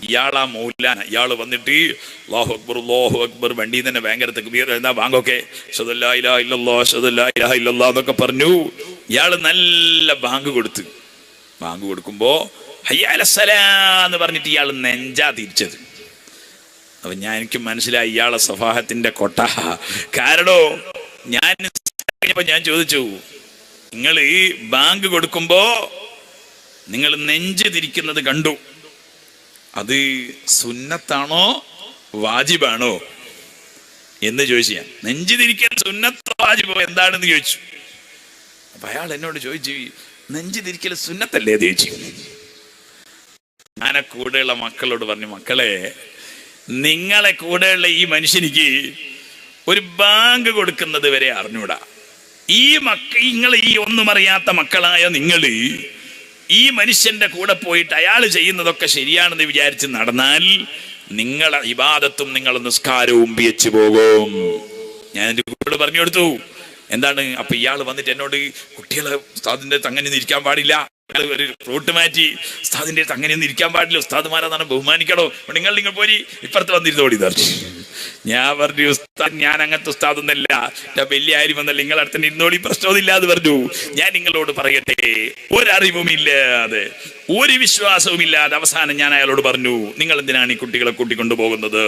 ഇയാളാ മൗലാന. ഇയാള് വന്നിട്ട് അല്ലാഹു അക്ബർ അല്ലാഹു അക്ബർ, വണ്ടിയിൽ തന്നെ ഭയങ്കര തക്ബീർ, എന്താ ബാങ്കൊക്കെ അശ്ഹദു അല്ലാ ഇലാഹ ഇല്ലല്ലാഹ് അശ്ഹദു അല്ലാ ഇലാഹ ഇല്ലല്ലാഹ് എന്നൊക്കെ പറഞ്ഞു. ഇയാള് നല്ല ബാങ്ക് കൊടുത്ത്, ബാങ്ക് കൊടുക്കുമ്പോ ഹയ്യ അലസ്സലാ എന്ന് പറഞ്ഞിട്ട് ഇയാൾ നെഞ്ചാ തിരിച്ചത്. അപ്പൊ എനിക്ക് മനസ്സിലായി ഇയാളെ സഫാഹത്തിന്റെ കൊട്ട. കാരണോ ഞാൻ ചോദിച്ചു, നിങ്ങൾ ഈ ബാങ്ക് കൊടുക്കുമ്പോ നിങ്ങൾ നെഞ്ച് തിരിക്കുന്നത് കണ്ടു, അത് സുന്നത്താണോ വാജിബാണോ എന്ന് ചോദിച്ചു. ഞാൻ നെഞ്ച് തിരിക്കാൻ സുന്നത്തോ വാജിബോ എന്താണെന്ന് ചോദിച്ചു. അപ്പൊ അയാൾ എന്നോട് ചോദിച്ചു, നെഞ്ച് തിരിക്കൽ സുന്നത്തല്ലേ എന്ന് ചോദിച്ചു. ഞാൻ കൂടെയുള്ള മക്കളോട് പറഞ്ഞു, മക്കളെ, നിങ്ങളെ കൂടെയുള്ള ഈ മനുഷ്യനിക്ക് ഒരു ബാങ്ക് കൊടുക്കുന്നത് വരെ അറിഞ്ഞൂടാ. നിങ്ങൾ ഈ ഒന്നും അറിയാത്ത മക്കളായ നിങ്ങൾ ഈ മനുഷ്യന്റെ കൂടെ പോയിട്ട് അയാൾ ചെയ്യുന്നതൊക്കെ ശരിയാണെന്ന് വിചാരിച്ച് നടന്നാൽ നിങ്ങളെ ഇബാദത്തും നിങ്ങളെ നിസ്കാരവും പിയച്ചു പോകും. ഞാൻ എൻ്റെ കൂടെ പറഞ്ഞു കൊടുത്തു. എന്താണ്? അപ്പൊ ഇയാൾ വന്നിട്ട് എന്നോട്, കുട്ടികളെ ഉസ്താദിന്റെ അങ്ങനെയൊന്നും ഇരിക്കാൻ പാടില്ല, ഒരു റൂട്ട് മാറ്റി ഉസ്താദിന്റെ അടുത്ത് അങ്ങനെയൊന്നും ഇരിക്കാൻ പാടില്ല, ഉസ്താദ്മാരെന്നാണ് ബഹുമാനിക്കണോ, നിങ്ങൾ പോരി ഇപ്പുറത്ത് വന്നിരുന്നോടി തറച്ചു. ഞാൻ പറഞ്ഞു, ഉസ്താദ് ഞാൻ അങ്ങനത്തെ ഉസ്താദൊന്നല്ല, ഞാൻ വലിയ ആരും വന്നല്ല, നിങ്ങളുടെ അടുത്ത് ഇരുന്നോടി, പ്രശ്നമൊന്നുമില്ല എന്ന് പറഞ്ഞു. ഞാൻ നിങ്ങളോട് പറയട്ടെ, ഒരറിവുമില്ലാതെ ഒരു വിശ്വാസവുമില്ലാതെ അവസാനം ഞാൻ അയാളോട് പറഞ്ഞു, നിങ്ങൾ എന്തിനാണ് ഈ കുട്ടികളെ കൂട്ടിക്കൊണ്ടു പോകുന്നത്?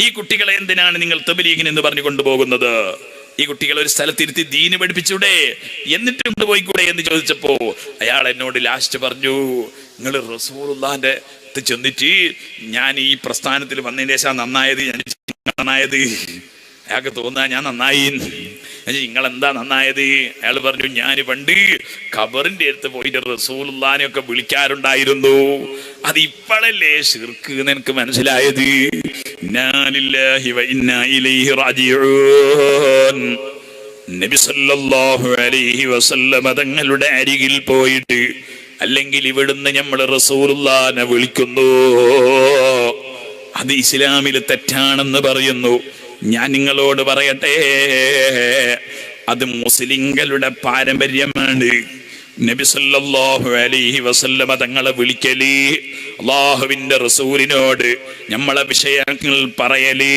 ഈ കുട്ടികളെ എന്തിനാണ് നിങ്ങൾ തബ്ലീഗിന് എന്ന് പറഞ്ഞു കൊണ്ടുപോകുന്നത്? ഈ കുട്ടികളെ ഒരു സ്ഥലത്തിരുത്തി ദീന് പഠിപ്പിച്ചൂടെ, എന്നിട്ട് കൊണ്ടുപോയിക്കൂടെ എന്ന് ചോദിച്ചപ്പോ അയാൾ എന്നോട് ലാസ്റ്റ് പറഞ്ഞു, നിങ്ങൾ റസൂലുള്ളാഹിന്റെ അടുത്ത് ചെന്നിട്ട് ഞാൻ ഈ പ്രസ്ഥാനത്തിൽ വന്നതിന് ശേഷം നന്നായത്, അയാൾക്ക് തോന്നാ ഞാൻ നന്നായി. നിങ്ങൾ എന്താ നന്നായത്? അയാൾ പറഞ്ഞു, ഞാൻ പണ്ട് ഖബറിന്റെ അടുത്ത് പോയിട്ട് റസൂലുള്ളാഹിനെ ഒക്കെ വിളിക്കാറുണ്ടായിരുന്നു, അത് ഇപ്പോഴല്ലേ ശിർക്ക് എന്ന് എനിക്ക് മനസ്സിലായത്. ഇന്നാ ലില്ലാഹി വ ഇന്നാ ഇലൈഹി റാജിഊൻ. നബി സല്ലല്ലാഹു അലൈഹി വസല്ലം തങ്ങളുടെ അരികിൽ പോയിട്ട്, അല്ലെങ്കിൽ ഇവിടുന്ന് നമ്മൾ റസൂലുള്ളാഹിനെ വിളിക്കുന്നു, അത് ഇസ്ലാമിൽ തെറ്റാണെന്ന് പറയുന്നു. ഞാൻ നിങ്ങളോട് പറയട്ടെ, അത് മുസ്ലിങ്ങളുടെ പാരമ്പര്യമാണ്. നബി സല്ലല്ലാഹു അലൈഹി വസല്ലമ തങ്ങളെ വിളിക്കല്, അല്ലാഹുവിന്റെ റസൂലിനോട് നമ്മളെ വിഷയങ്ങൾ പറയല്,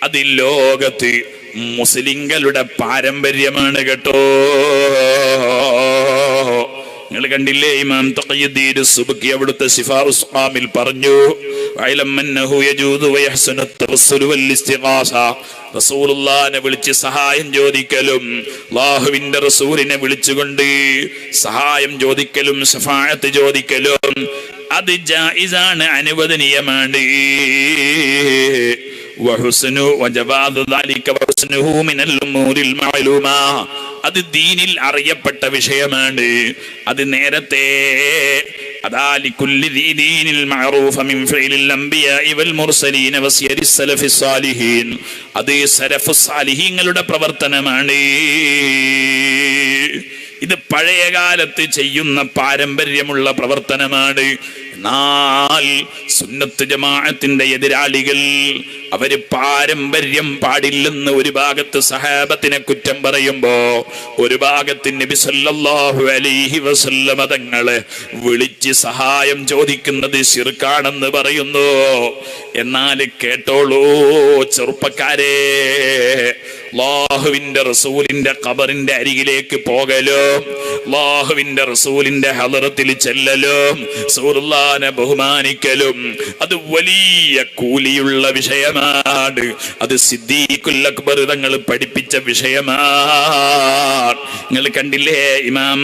അത് ലോകത്ത് മുസ്ലിങ്ങളുടെ പാരമ്പര്യമാണ് കേട്ടോ. നിങ്ങൾ കണ്ടില്ലേ, ഇമാം തഖിയുദ്ദീൻ സുബ്കി അവിടുത്തെ ശിഫാഉസ് ഖാമിൽ പറഞ്ഞു, റസൂലുള്ളാഹിനെ വിളിച്ച് സഹായം ചോദിക്കലും, അല്ലാഹുവിന്റെ റസൂലിനെ വിളിച്ചുകൊണ്ട് സഹായം ചോദിക്കലും ശഫാഅത്ത് ചോദിക്കലും അത് ജായിസാണ്, അനുവദനീയമാണ്. അത് ദീനിൽ അറിയപ്പെട്ട വിഷയമാണ്. അത് നേരത്തെ അത് സലഫുസ്സാലിഹീങ്ങളുടെ പ്രവർത്തനമാണ്. ഇത് പഴയ കാലത്ത് ചെയ്യുന്ന പാരമ്പര്യമുള്ള പ്രവർത്തനമാണ്. എന്നാൽ സുന്നത്ത് ജമാഅത്തിന്റെ എതിരാളികൾ അവര് പാരമ്പര്യം പാടില്ലെന്ന് ഒരു ഭാഗത്ത് സഹാബത്തിനെ കുറ്റം പറയുമ്പോ, ഒരു ഭാഗത്ത് നബി സല്ലല്ലാഹു അലൈഹി വസല്ലമ തങ്ങളെ വിളിച്ച് സഹായം ചോദിക്കുന്നത് ശിർക്കാണെന്ന് പറയുന്നു. എന്നാൽ കേട്ടോളൂ ചെറുപ്പക്കാരെ, അല്ലാഹുവിന്റെ റസൂലിന്റെ ഖബറിന്റെ അരികിലേക്ക് പോകലോ, അല്ലാഹുവിന്റെ റസൂലിന്റെ ഹളറത്തിൽ ചെല്ലലും റസൂലുള്ളാഹിനെ ബഹുമാനിക്കലും അത് വലിയ കൂലിയുള്ള വിഷയമാണ്. അത് സിദ്ദീഖുൽ അക്ബർ തങ്ങൾ പഠിപ്പിച്ച വിഷയമാണ്. നിങ്ങൾ കണ്ടില്ലേ, ഇമാം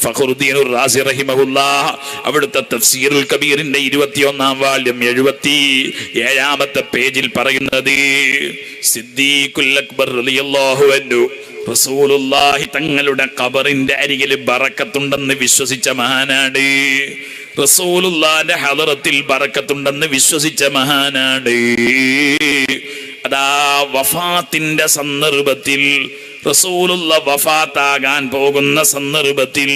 ഫഖറുദ്ദീൻ റാസി റഹിമഹുല്ലാഹ് അവിടുത്തെ തഫ്സീറുൽ കബീറിന്റെ 21-ാം വാല്യം 77-ാമത്തെ പേജിൽ പറയുന്നത്, സിദ്ദീഖുൽ അക്ബർ റളിയല്ലാഹു അൻഹു റസൂലുള്ളാഹി തങ്ങളുടെ ഖബറിന്റെ അരികിൽ ബറക്കത്തുണ്ടെന്ന് വിശ്വസിച്ച മഹാനാണ്. റസൂലുള്ളാഹിന്റെ ഹളറത്തിൽ ബറക്കത്തുണ്ടെന്ന് വിശ്വസിച്ച മഹാനാണ്. അതാ വഫാത്തിന്റെ സന്ദർഭത്തിൽ, റസൂലുള്ള വഫാത്താകാൻ പോകുന്ന സന്ദർഭത്തിൽ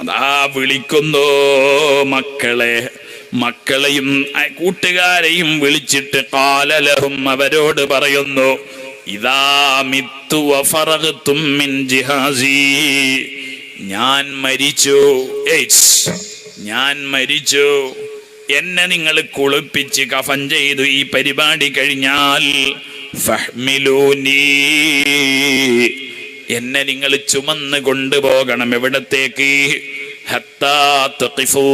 അതാ വിളിക്കുന്നു മക്കളെയും കൂട്ടുകാരെയും വിളിച്ചിട്ട് ഖാലലഹും അവരോട് പറയുന്നു, ഇദാ മിത്തു വഫറഗ്തും മിൻ ജിഹാസി, ഞാൻ മരിച്ചു, എന്നെ നിങ്ങൾ കുളിപ്പിച്ച് കഫൻ ചെയ്തു ഈ പരിപാടി കഴിഞ്ഞാൽ ഫഹ്മിലൂനി, എന്നെ നിങ്ങൾ ചുമന്ന് കൊണ്ടുപോകണം. എവിടത്തേക്ക്? ഹത്താ തഖിഫൂ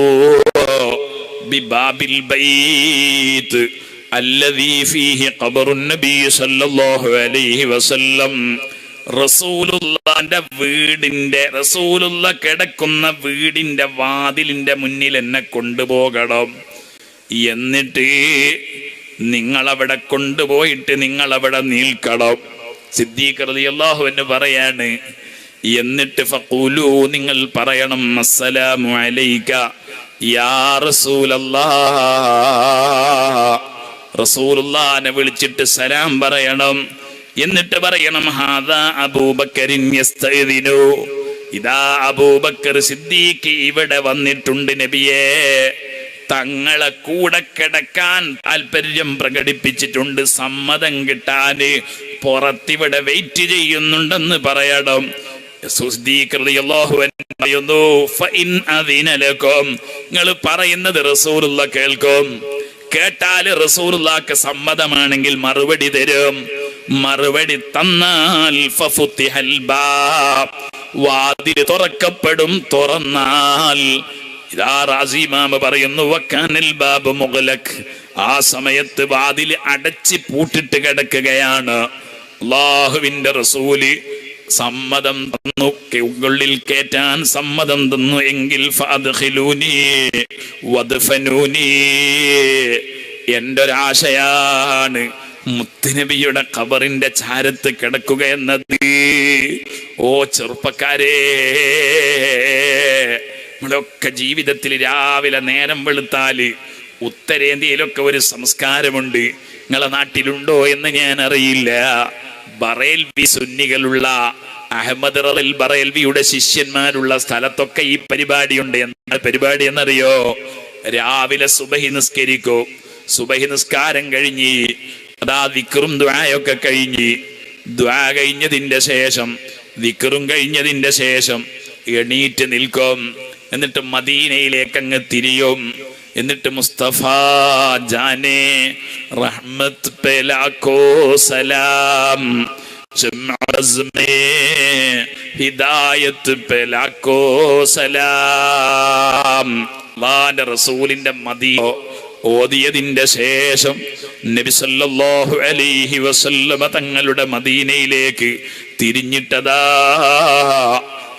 ബിബാബിൽ ബൈത്ത് അല്ലദീ ഫീഹി ഖബറുൻ നബി സല്ലല്ലാഹു അലൈഹി വസല്ലം. റസൂലുള്ളാന്റെ വീടിന്റെ, റസൂലുള്ള കിടക്കുന്ന വീടിന്റെ വാതിലിന്റെ മുന്നിൽ എന്നെ കൊണ്ടുപോകണം. എന്നിട്ട് നിങ്ങളവിടെ കൊണ്ടുപോയിട്ട് നിങ്ങളവിടെ നിൽക്കണം. സിദ്ദീഖ് റളിയല്ലാഹു അൻഹു പറയാണ്, എന്നിട്ട് ഫഖൂലു, നിങ്ങൾ പറയണം, അസ്സലാമു അലൈക യാ റസൂലല്ലാഹ്. റസൂലുള്ളാഹിനെ വിളിച്ചിട്ട് സലാം പറയണം. എന്നിട്ട് പറയണം, ഹാദാ അബൂബക്കറിൻ യസ്തഅ്ദിനു, ഇതാ അബൂബക്കർ സിദ്ദീഖ് ഇവിടെ വന്നിട്ടുണ്ട് നബിയേ, തങ്ങളെ കൂടെ കിടക്കാൻ താല്പര്യം പ്രകടിപ്പിച്ചിട്ടുണ്ട്, സമ്മതം കിട്ടാന് പുറത്തിവിടെ വെയിറ്റ് ചെയ്യുന്നുണ്ടെന്ന് പറയണം. നിങ്ങൾ പറയുന്നത് റസൂലുള്ള കേൾക്കും. കേട്ടാല് റസൂലുള്ളാഹിക്ക് സമ്മതമാണെങ്കിൽ മറുപടി തരും. മറുപടി തന്നാൽ ഫഫുത്തിഹൽ ബാബ്, വാതിൽ തുറക്കപ്പെടും. തുറന്നാൽ ഇതാ റാസി ഇമാം പറയുന്നു വക്കാനൽ ബാബ് മുഗ്ലഖ്, ആ സമയത്ത് വാതിൽ അടച്ച് പൂട്ടിട്ട് കിടക്കുകയാണ്. അല്ലാഹുവിന്റെ റസൂല് സമ്മതം തന്നു, ഉള്ളിൽ കേറ്റാൻ സമ്മതം തന്നു എങ്കിൽ ഫഅദ്ഖിലൂനി വദ്ഫനൂനി, എൻ്റെ ഒരാശയാണ് മുത്തുനബിയുടെ ഖബറിന്റെ ചാരത്ത് കിടക്കുക എന്നത്. ഓ ചെറുപ്പക്കാരെ, നമ്മളൊക്കെ ജീവിതത്തിൽ രാവിലെ നേരം വെളുത്താല് ഉത്തരേന്ത്യയിലൊക്കെ ഒരു സംസ്കാരമുണ്ട്. നിങ്ങളെ നാട്ടിലുണ്ടോ എന്ന് ഞാൻ അറിയില്ല. ബറേൽവി സുന്നികളുള്ള അഹമ്മദ് റളിൽ ബറേൽവിയുടെ ശിഷ്യന്മാരുള്ള സ്ഥലത്തൊക്കെ ഈ പരിപാടിയുണ്ട്. എന്താ പരിപാടി എന്നറിയോ? രാവിലെ സുബഹി നിസ്കരിക്കും. സുബഹി നിസ്കാരം കഴിഞ്ഞ് അതാ ദിക്റും ദുആയൊക്കെ കഴിഞ്ഞ്, ദുആ കഴിഞ്ഞതിന്റെ ശേഷം ദിക്റും കഴിഞ്ഞതിന്റെ ശേഷം എണീറ്റ് നിൽക്കും. എന്നിട്ട് മദീനയിലേക്ക് അങ്ങ് തിരിയും. എന്നിട്ട് മുസ്തഫ ജാനെ റഹ്മത്ത് പേ ലാഖോ സലാം, ഹിദായത്ത് പേ ലാഖോ സലാം, അല്ലാഹുവിന്റെ റസൂലിന്റെ മദീന ഓതിയതിന്റെ ശേഷം നബി സല്ലല്ലാഹു അലൈഹി വസല്ലമ തങ്ങളുടെ മദീനയിലേക്ക് തിരിഞ്ഞിട്ടതാ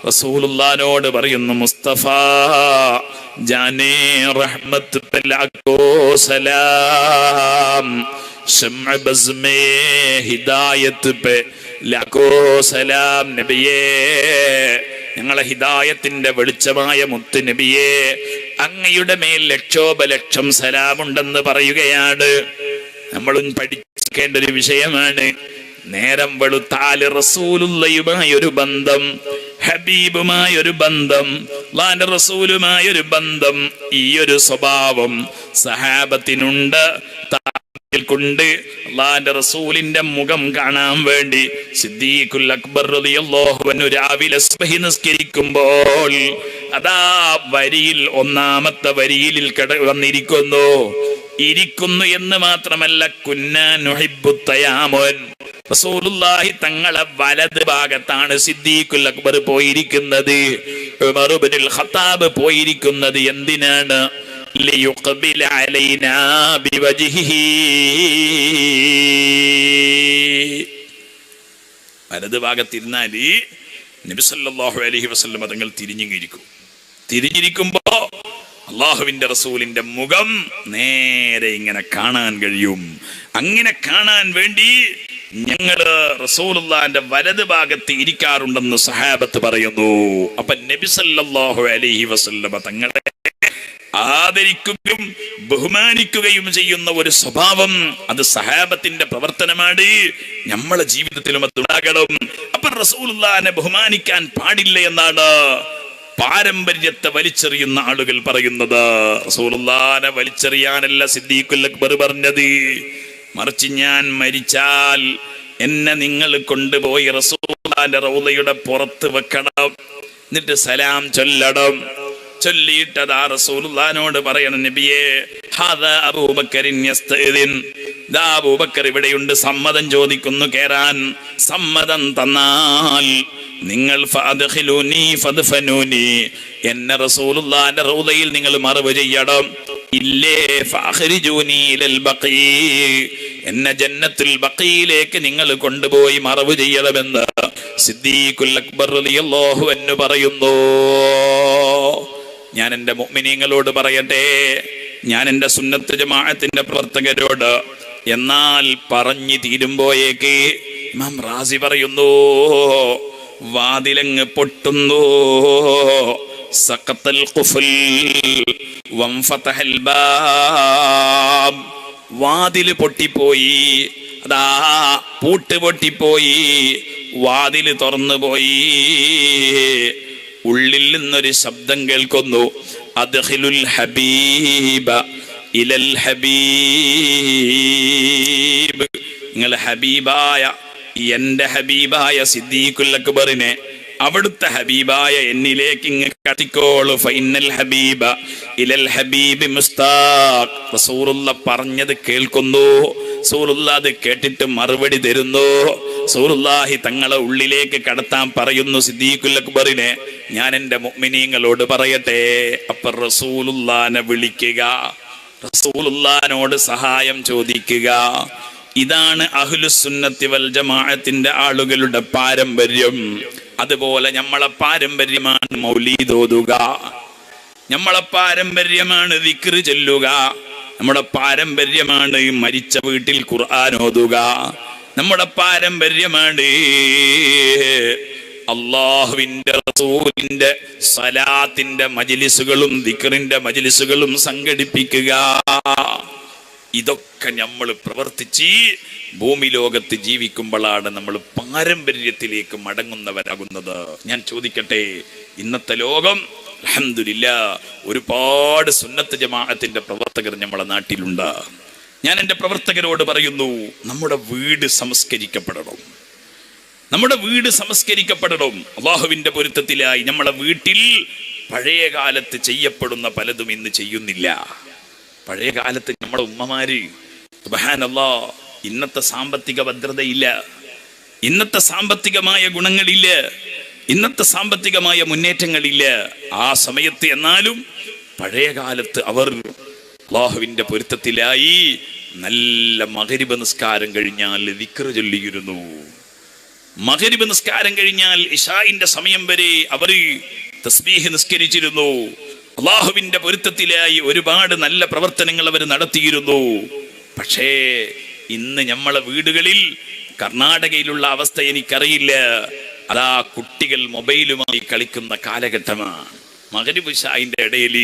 റസൂലുള്ളാഹിനോട് പറയുന്നു, മുസ്തഫ ജാനേ റഹ്മത്ത് പേ ലാഖോ സലാം, ശംഅ ബസ്മേ ഹിദായത്ത് പേ ലാഖോ സലാം. നബിയേ, ഞങ്ങളെ ഹിദായത്തിന്റെ വെളിച്ചമായ മുത്ത് നബിയേ, അങ്ങയുടെ മേൽ ലക്ഷോപലക്ഷം സലാമുണ്ടെന്ന് പറയുകയാണ്. നമ്മളും പഠിക്കേണ്ട ഒരു വിഷയമാണ്. നേരം വെളുത്താല് റസൂലുള്ളയുമായൊരു ബന്ധം, ഹബീബുമായൊരു ബന്ധം, അല്ലാഹുവിന്റെ റസൂലുമായൊരു ബന്ധം, ഈ ഒരു സ്വഭാവം സഹാബത്തിനുണ്ട്. കൊണ്ട് അല്ലാഹുവിന്റെ റസൂലിന്റെ മുഖം കാണാൻ വേണ്ടി സിദ്ദീഖുൽ അക്ബർ റളിയല്ലാഹു അൻഹു രാവിലെ സുബ്ഹി നിസ്കരിക്കുമ്പോൾ അതാ വരിയിൽ ഒന്നാമത്തെ വരിയിൽ വന്നിരിക്കുന്നു. ഇരിക്കുന്നു എന്ന് മാത്രമല്ല, കുന്നാ നുഹിബ്ബു തയാമുൻ, റസൂലുള്ളാഹി തങ്ങളെ വലത് ഭാഗത്താണ് സിദ്ദീഖുൽ അക്ബർ പോയിരിക്കുന്നത്, ഉമർ ഇബ്നുൽ ഖത്താബ് പോയിരിക്കുന്നത്. എന്തിനാണ്? ലിയുഖ്ബില അലൈനാ ബിവജ്ഹിഹി, വലത് ഭാഗത്തിരുന്നാല് നബി സല്ലല്ലാഹു അലൈഹി വസല്ലം തങ്ങൾ തിരിഞ്ഞിരിക്കും. തിരിഞ്ഞിരിക്കുമ്പോ അള്ളാഹുവിന്റെ റസൂലിന്റെ മുഖം നേരെ ഇങ്ങനെ കാണാൻ കഴിയും. അങ്ങനെ കാണാൻ വേണ്ടി ഞങ്ങള് റസൂലുള്ളാഹിന്റെ വലത് ഭാഗത്ത് ഇരിക്കാറുണ്ടെന്ന് സഹാബത്ത് പറയുന്നു. അപ്പൊ നബി സല്ലല്ലാഹു അലൈഹി വസല്ലം തങ്ങളെ ആദരിക്കുകയും ബഹുമാനിക്കുകയും ചെയ്യുന്ന ഒരു സ്വഭാവം, അത് സഹാബത്തിന്റെ പ്രവർത്തനമാണ്. നമ്മളെ ജീവിതത്തിലും അത് ഉണ്ടാകണം. അപ്പൊ റസൂലുള്ളാഹിനെ ബഹുമാനിക്കാൻ പാടില്ല എന്നാണ് പാരമ്പര്യത്തെ വലിച്ചെറിയുന്ന ആളുകൾ പറയുന്നത്. റസൂലുള്ളാഹിനെ വലിച്ചെറിയാനല്ല സിദ്ദീഖുൽ അക്ബർ പറഞ്ഞത്, മറിച്ച് ഞാൻ മരിച്ചാൽ എന്നെ നിങ്ങൾ കൊണ്ടുപോയി റസൂലുള്ളാഹിന്റെ റൗളയുടെ പുറത്ത് വെക്കണം, എന്നിട്ട് സലാം ചൊല്ലണം. ചൊല്ലിയിട്ടതാ റസൂലുള്ളാഹിനോട് പറയണം, നബിയേ ഹാദാ അബൂബക്കറിൻ യസ്തഇദിൻ, ദാ അബൂബക്കർ ഇവിടെയുണ്ട്, സമ്മതം ചോദിക്കുന്നു കേറാൻ. സമ്മതം തന്നാൽ നിങ്ങൾ ഫഅദ്ഖിലൂനി ഫദ്ഫനൂനി, എന്നെ റസൂലുള്ളാഹിന്റെ റൗളയിൽ നിങ്ങൾ മറവ് ചെയ്യണം. ഇല്ലേ ഫഅഖ്രിജൂനി ഇലൽ ബഖീ, എന്നെ ജന്നത്തുൽ ബഖീയിലേക്ക് നിങ്ങൾ കൊണ്ടുപോയി മറവ് ചെയ്യണമെന്ന് സിദ്ദീഖുൽ അക്ബർ റളിയല്ലാഹു അൻഹു പറയുന്നു. ഞാൻ എൻ്റെ മുഅ്മിനീങ്ങളോട് പറയട്ടെ, ഞാൻ എൻ്റെ സുന്നത്ത് ജമാഅത്തിന്റെ പ്രവർത്തകരോട്, എന്നാൽ പറഞ്ഞു തീരുമ്പോഴേക്ക് ഇമാം റാസി പറയുന്നു, വാതിലങ്ങ് പൊട്ടുന്നു. സഖത്തൽ ഖുഫൽ വൻഫതഹൽ ബാബ്, വാതില് പൊട്ടിപ്പോയി, അതാ പൂട്ട് പൊട്ടിപ്പോയി, വാതില് തുറന്നു പോയി. ഉള്ളിൽ നിന്നൊരു ശബ്ദം കേൾക്കുന്നു, അദ്ഖിലുൽ ഹബീബ ഇലൽ ഹബീബ്, നിങ്ങൾ ഹബീബായ എന്റെ ഹബീബായ സിദ്ദീഖുൽ അക്ബറിനെ അവിടുത്തെ ഹബീബായ എന്നിലേക്ക് ഇങ്ങ് കത്തിക്കോളൂ. ഫൈനൽ ഹബീബ ഇലൽ ഹബീബി മുസ്താഖ്. റസൂലുള്ള പറഞ്ഞത് കേൾക്കുന്നു, റസൂലുള്ള അത് കേട്ടിട്ട് മറുപടി തരുന്നു. റസൂലുള്ളാഹി തങ്ങളെ ഉള്ളിലേക്ക് കടത്താൻ പറയുന്നു സിദ്ദീഖുൽ അക്ബറിനെ. ഞാൻ എൻ്റെ മുഅ്മിനീങ്ങളോട് പറയട്ടെ. അപ്പൊ റസൂലുള്ളാനെ വിളിക്കുക, റസൂലുള്ളാനോട് സഹായം ചോദിക്കുക. ഇതാണ് അഹ്ലുസുന്നത്തി വൽ ജമാഅത്തിന്റെ ആളുകളുടെ പാരമ്പര്യം. അതുപോലെ നമ്മളെ പാരമ്പര്യമാണ് മൗലീദ് ഓതുക, നമ്മളെ പാരമ്പര്യമാണ് ദിക്ർ ചൊല്ലുക, നമ്മുടെ പാരമ്പര്യമാണ് മരിച്ച വീട്ടിൽ ഖുർആൻ ഓതുക, നമ്മുടെ പാരമ്പര്യമാണ് അല്ലാഹുവിന്റെ റസൂലിന്റെ സലാത്തിന്റെ മജ്ലിസുകളും ദിക്റിന്റെ മജ്ലിസുകളും സംഘടിപ്പിക്കുക. ഇതൊക്കെ നമ്മൾ പ്രവർത്തിച്ച് ഭൂമി ലോകത്ത് ജീവിക്കുമ്പോഴാണ് നമ്മൾ പാരമ്പര്യത്തിലേക്ക് മടങ്ങുന്നവരാകുന്നത്. ഞാൻ ചോദിക്കട്ടെ, ഇന്നത്തെ ലോകം അൽഹംദുലില്ലാഹ് ഒരുപാട് സുന്നത്ത് ജമാഅത്തിന്റെ പ്രവർത്തകർ നമ്മുടെ നാട്ടിലുണ്ട്. ഞാൻ എൻ്റെ പ്രവർത്തകരോട് പറയുന്നു, നമ്മുടെ വീട് സംസ്കരിക്കപ്പെടണം, നമ്മുടെ വീട് സംസ്കരിക്കപ്പെടണം. അല്ലാഹുവിന്റെ പൊരുത്തത്തിലായി നമ്മളെ വീട്ടിൽ പഴയ കാലത്ത് ചെയ്യപ്പെടുന്ന പലതും ഇന്ന് ചെയ്യുന്നില്ല. പഴയ കാലത്ത് നമ്മുടെ ഉമ്മമാര് സുബ്ഹാനല്ലാഹ് ഇന്നത്തെ സാമ്പത്തിക ഭദ്രതയില്ല, ഇന്നത്തെ സാമ്പത്തികമായ ഗുണങ്ങളില്ല, ഇന്നത്തെ സാമ്പത്തികമായ മുന്നേറ്റങ്ങളില്ല. ആ സമയത്ത് എന്നാലും പഴയ കാലത്ത് അവർ അല്ലാഹുവിന്റെ പൊരുത്തത്തിലായി നല്ല മഗ്രിബ് നിസ്കാരം കഴിഞ്ഞാൽ ദിക്ർ ചൊല്ലിയിരുന്നു. മഗ്രിബ് നിസ്കാരം കഴിഞ്ഞാൽ ഇശാഇന്റെ സമയം വരെ അവർ തസ്ബീഹ് നിസ്കരിച്ചിരുന്നു. അല്ലാഹുവിന്റെ പൊരുത്തത്തിലായി ഒരുപാട് നല്ല പ്രവർത്തനങ്ങൾ അവർ നടത്തിയിരുന്നു. പക്ഷേ ഇന്ന് നമ്മളെ വീടുകളിൽ, കർണാടകയിലുള്ള അവസ്ഥ എനിക്കറിയില്ല, അതാ കുട്ടികൾ മൊബൈലുമായി കളിക്കുന്ന കാലഘട്ടമാണ്. മഗ്രിബ് ഇശാഇന്റെ ഇടയിൽ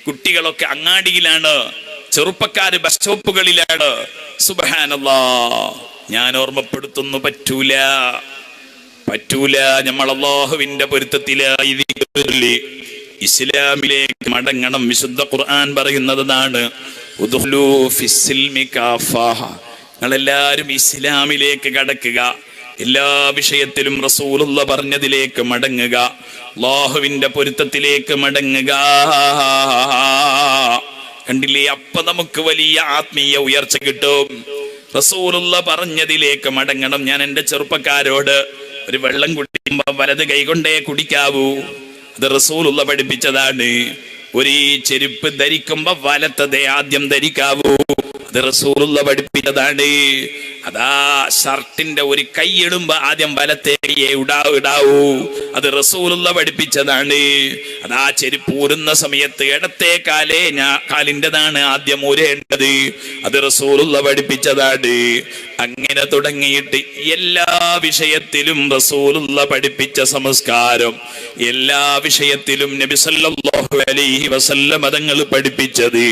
കുട്ടികളൊക്കെ അങ്ങാടിയിലാണ്, ചെറുപ്പക്കാര് ബസ് സ്റ്റോപ്പുകളിലാണ്. സുബ്ഹാനല്ലാഹ്, ഞാൻ ഓർമ്മപ്പെടുത്തുന്നു, പറ്റൂല, പറ്റൂല. നമ്മൾ അല്ലാഹുവിന്റെ പൊരുത്തത്തിലായി ഇസ്ലാമിലേക്ക് മടങ്ങണം. വിശുദ്ധ ഖുർആൻ പറയുന്നതാണ്, ഉദ്ഖുലൂ ഫിസ്സിൽമി കാഫ. നിങ്ങളെല്ലാവരും ഇസ്ലാമിലേക്ക് കടക്കുക, എല്ലാ വിഷയത്തിലും റസൂലുള്ള പറഞ്ഞതിലേക്ക് മടങ്ങുക, അല്ലാഹുവിന്റെ പൊരുത്തത്തിലേക്ക് മടങ്ങുക. കണ്ടില്ലേ, അപ്പൊ നമുക്ക് വലിയ ആത്മീയ ഉയർച്ച കിട്ടും. റസൂലുള്ള പറഞ്ഞതിലേക്ക് മടങ്ങണം. ഞാൻ എൻ്റെ ചെറുപ്പക്കാരോട്, ഒരു വെള്ളം കുടിക്കുമ്പോ വലത് കൈകൊണ്ടേ കുടിക്കാവൂ, അത് റസൂലുള്ള പഠിപ്പിച്ചതാണ്. ഒരു ചെരുപ്പ് ധരിക്കുമ്പോ വലത്തതേ ആദ്യം ധരിക്കാവൂ, അത് റസൂലുള്ള പഠിപ്പിച്ചതാണ്. അതാ ഷർട്ടിന്റെ ഒരു കൈ ഇടുമ്പോ ആദ്യം വലത്തെ കൈയെ ഇടാവൂ, അത് റസൂലുള്ള പഠിപ്പിച്ചതാണ്. അതാ ചെരുപ്പ് ഊരുന്ന സമയത്ത് ഇടത്തെ കാലിൻ്റെതാണ് ആദ്യം ഊരേണ്ടത്, അത് റസൂലുള്ള പഠിപ്പിച്ചതാണ്. അങ്ങനെ തുടങ്ങിയിട്ട് എല്ലാ വിഷയത്തിലും റസൂലുള്ള പഠിപ്പിച്ച സംസ്കാരം, എല്ലാ വിഷയത്തിലും നബി സല്ലല്ലാഹു അലൈഹി വസല്ലം തങ്ങൾ പഠിപ്പിച്ചത്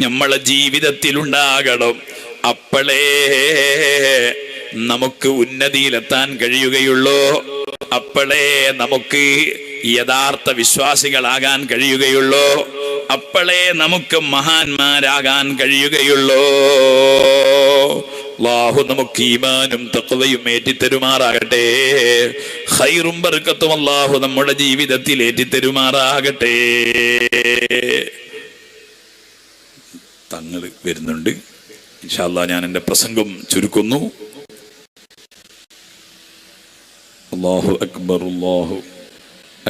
നമ്മളെ ജീവിതത്തിൽ ഉണ്ടാകണം. അപ്പോഴേ നമുക്ക് ഉന്നതിയിലെത്താൻ കഴിയുകയുള്ളൂ, അപ്പോഴേ നമുക്ക് യഥാർത്ഥ വിശ്വാസികളാകാൻ കഴിയുകയുള്ളൂ, അപ്പോഴേ നമുക്ക് മഹാന്മാരാകാൻ കഴിയുകയുള്ളൂ. അല്ലാഹു നമുക്ക് ഈമാനും തഖ്വയും ഏറ്റിത്തരുമാറാകട്ടെ. ഖൈറും ബർക്കത്തും അല്ലാഹു നമ്മുടെ ജീവിതത്തിൽ ഏറ്റിത്തരുമാറാകട്ടെ. തങ്ങൾ വരുന്നുണ്ട്. ഇൻഷാ അല്ലാഹ് ഞാൻ എൻ്റെ പ്രസംഗം ചുരുക്കുന്നു. അല്ലാഹു അക്ബർ, അല്ലാഹു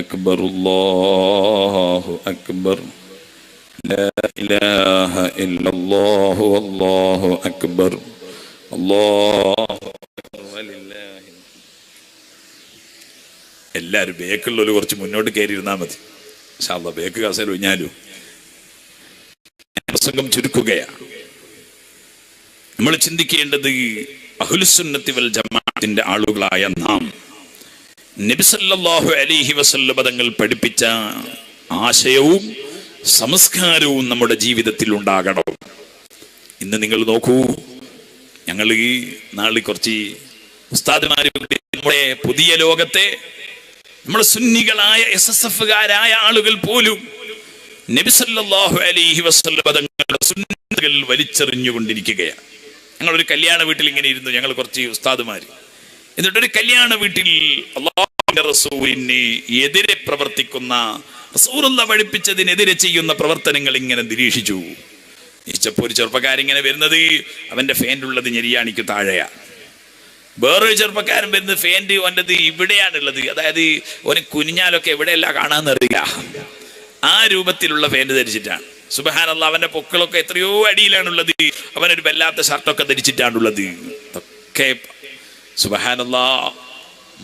അക്ബർ, അല്ലാഹു അക്ബർ, ലാ ഇലാഹ ഇല്ലല്ലാഹു അല്ലാഹു അക്ബർ, അല്ലാഹു അക്ബർ വലില്ലാഹി. എല്ലാവരും ബേക്കുള്ളവർ കുറച്ച് മുന്നോട്ട് കയറി ഇരുന്നാൽ മതി. ഇൻഷാ അല്ലാഹ് ബേക്ക് കാസേൽ ഒഴിഞ്ഞാലും പ്രസംഗം ചുരുക്കുകയാണ്. നമ്മൾ ചിന്തിക്കേണ്ടത്, അഹ്ലുസുന്നത്തി വൽ ജമാഅത്തിന്റെ ആളുകളായ നാം നബി സല്ലല്ലാഹു അലൈഹി വസല്ലം തങ്ങൾ പഠിപ്പിച്ച ആശയവും സംസ്കാരവും നമ്മുടെ ജീവിതത്തിൽ ഉണ്ടാകണം. ഇന്ന് നിങ്ങൾ നോക്കൂ, ഞങ്ങൾ ഈ നാളിൽ കുറച്ച് ഉസ്താദുമാർ നമ്മുടെ പുതിയ ലോകത്തെ നമ്മുടെ സുന്നികളായ SSFകാരായ ആളുകൾ പോലും നബി സല്ലല്ലാഹു അലൈഹി വസല്ലം തങ്ങളുടെ സുന്നത്തുകൾ വലിച്ചെറിഞ്ഞുകൊണ്ടിരിക്കുകയാണ്. ഞങ്ങളൊരു കല്യാണ വീട്ടിൽ ഇങ്ങനെ ഇരുന്നു, ഞങ്ങൾ കുറച്ച് ഉസ്താദുമാർ എന്നിട്ടൊരു കല്യാണ വീട്ടിൽ അല്ലാഹുവിന്റെ റസൂലിന് എതിരെ പ്രവർത്തിക്കുന്ന, റസൂലുള്ളാഹി പഠിപ്പിച്ചതിനെതിരെ ചെയ്യുന്ന പ്രവർത്തനങ്ങൾ ഇങ്ങനെ നിരീക്ഷിച്ചു. നിശ്ചപ്പോ ഒരു ചെറുപ്പക്കാരിങ്ങനെ വരുന്നത് അവന്റെ ഫാൻ്റെ ഉള്ളത് ഞെരിയാണിക്ക് താഴെയാ. വേറൊരു ചെറുപ്പക്കാരൻ വരുന്നത് ഫാൻ്റെ അവൻ്റെത് ഇവിടെയാണുള്ളത്, അതായത് ഓന് കുനിഞ്ഞാലൊക്കെ എവിടെയല്ല കാണാന്നറിയില്ല, ആ രൂപത്തിലുള്ള ഫാൻ്റെ ധരിച്ചിട്ടാണ്. സുബ്ഹാനല്ലാഹ്, അവന്റെ പൊക്കളൊക്കെ എത്രയോ അടിയിലാണുള്ളത്, അവനൊരു വല്ലാത്ത ഷർട്ടൊക്കെ ധരിച്ചിട്ടാണുള്ളത്. ഒക്കെ സുബ്ഹാനല്ലാഹ്.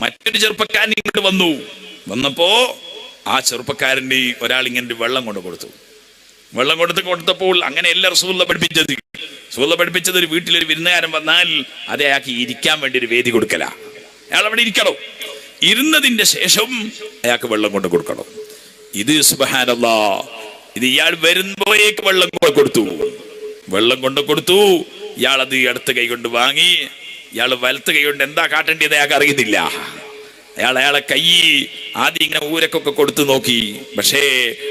മറ്റൊരു ചെറുപ്പക്കാരൻ ഇങ്ങോട്ട് വന്നപ്പോ ആ ചെറുപ്പക്കാരൻ്റെ ഒരാൾ ഇങ്ങനെ വെള്ളം കൊണ്ട് കൊടുത്തു. വെള്ളം കൊടുത്തപ്പോൾ അങ്ങനെയല്ല റസൂലുള്ളാഹി പഠിപ്പിച്ചത്. റസൂലുള്ളാഹി പഠിപ്പിച്ചത് ഒരു വീട്ടിലൊരു വിരുന്നുകാരൻ വന്നാൽ അത് അയാൾക്ക് ഇരിക്കാൻ വേണ്ടി ഒരു വേദി കൊടുക്കല. അയാൾ അവിടെ ഇരിക്കണം, ഇരുന്നതിന്റെ ശേഷം അയാൾക്ക് വെള്ളം കൊണ്ട് കൊടുക്കണം. ഇത് സുബ്ഹാനല്ലാഹ്, ഇത് ഇയാൾ വരുമ്പോഴേക്ക് വെള്ളം കൊണ്ട് കൊടുത്തു. ഇയാൾ അത് ഇടത്ത് കൈ കൊണ്ട് വാങ്ങി. ഇയാൾ വലത്ത് കൈ കൊണ്ട് എന്താ കാട്ടേണ്ടത് അയാൾക്ക് അറിയുന്നില്ല. അയാളെ കൈ ആദ്യം ഇങ്ങനെ ഊരക്കൊക്കെ കൊടുത്തു നോക്കി, പക്ഷേ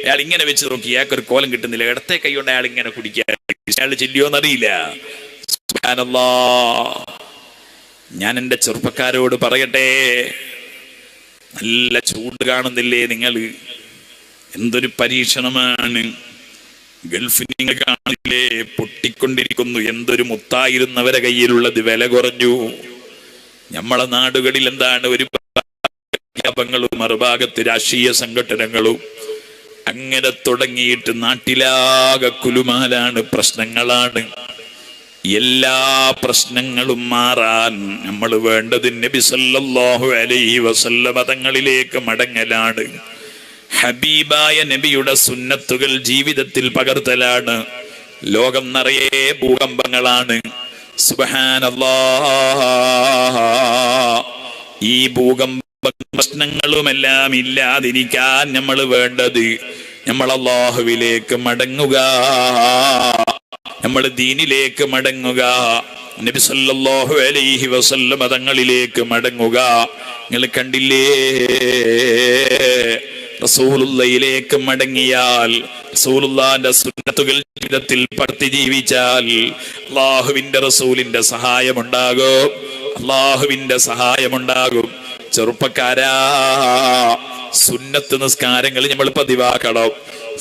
അയാൾ ഇങ്ങനെ വെച്ച് നോക്കി, അയാൾക്കൊരു കോലം കിട്ടുന്നില്ല. ഇടത്തെ കൈ കൊണ്ട് അയാൾ ഇങ്ങനെ കുടിക്കാൻ, അയാൾ ചെല്ലിയോന്നറിയില്ല. സുബ്ഹാനല്ലാഹ്. ഞാൻ എൻ്റെ ചെറുപ്പക്കാരോട് പറയട്ടെ, നല്ല ചൂട് കാണുന്നില്ലേ നിങ്ങൾ? എന്തൊരു പരീക്ഷണമാണ്. ഗൾഫിൽ നിങ്ങൾ കാണില്ലേ, പൊട്ടിക്കൊണ്ടിരിക്കുന്നു. എന്തൊരു മുത്തായിരുന്നവരെ കയ്യിലുള്ളത് വില കുറഞ്ഞു. നമ്മളെ നാടുകളിൽ എന്താണ്, ഒരു ങ്ങളും മറുഭാഗത്ത് രാഷ്ട്രീയ സംഘടനകളും അങ്ങനെ തുടങ്ങിയിട്ട് നാട്ടിലാകെ കുലുമാലാണ്, പ്രശ്നങ്ങളാണ്. എല്ലാ പ്രശ്നങ്ങളും മാറാൻ നമ്മൾ വേണ്ടത് നബി സല്ലല്ലാഹു അലൈഹി വസല്ലം തങ്ങളിലേക്ക് മടങ്ങലാണ്. ഹബീബായ നബിയുടെ സുന്നത്തുകൾ ജീവിതത്തിൽ പകർത്തലാണ്. ലോകം നിറയെ ഭൂകമ്പങ്ങളാണ്. സുബ്ഹാനല്ലാഹ്. ഈ ഭൂകമ്പ പ്രശ്നങ്ങളുമെല്ലാം ഇല്ലാതിരിക്കാൻ നമ്മൾ വേണ്ടത് നമ്മൾ അല്ലാഹുവിലേക്ക് മടങ്ങുക, നമ്മൾ ദീനിലേക്ക് മടങ്ങുക, നബി സല്ലല്ലാഹു അലൈഹി വസല്ലം തങ്ങളിലേക്ക് മടങ്ങുക. നിങ്ങൾ കണ്ടില്ലേ, റസൂലുള്ളാഹിയിലേക്ക് മടങ്ങിയാൽ, റസൂലുള്ളാഹിന്റെ സുന്നത്തുകൾ ജീവിതത്തിൽ പടുത്തി ജീവിച്ചാൽ അല്ലാഹുവിന്റെ റസൂലിന്റെ സഹായമുണ്ടാകും, അല്ലാഹുവിന്റെ സഹായമുണ്ടാകും. ചെറുപ്പക്കാരാ, സുന്നത്ത് നിസ്കാരങ്ങൾ നമ്മൾ പതിവാക്കണം.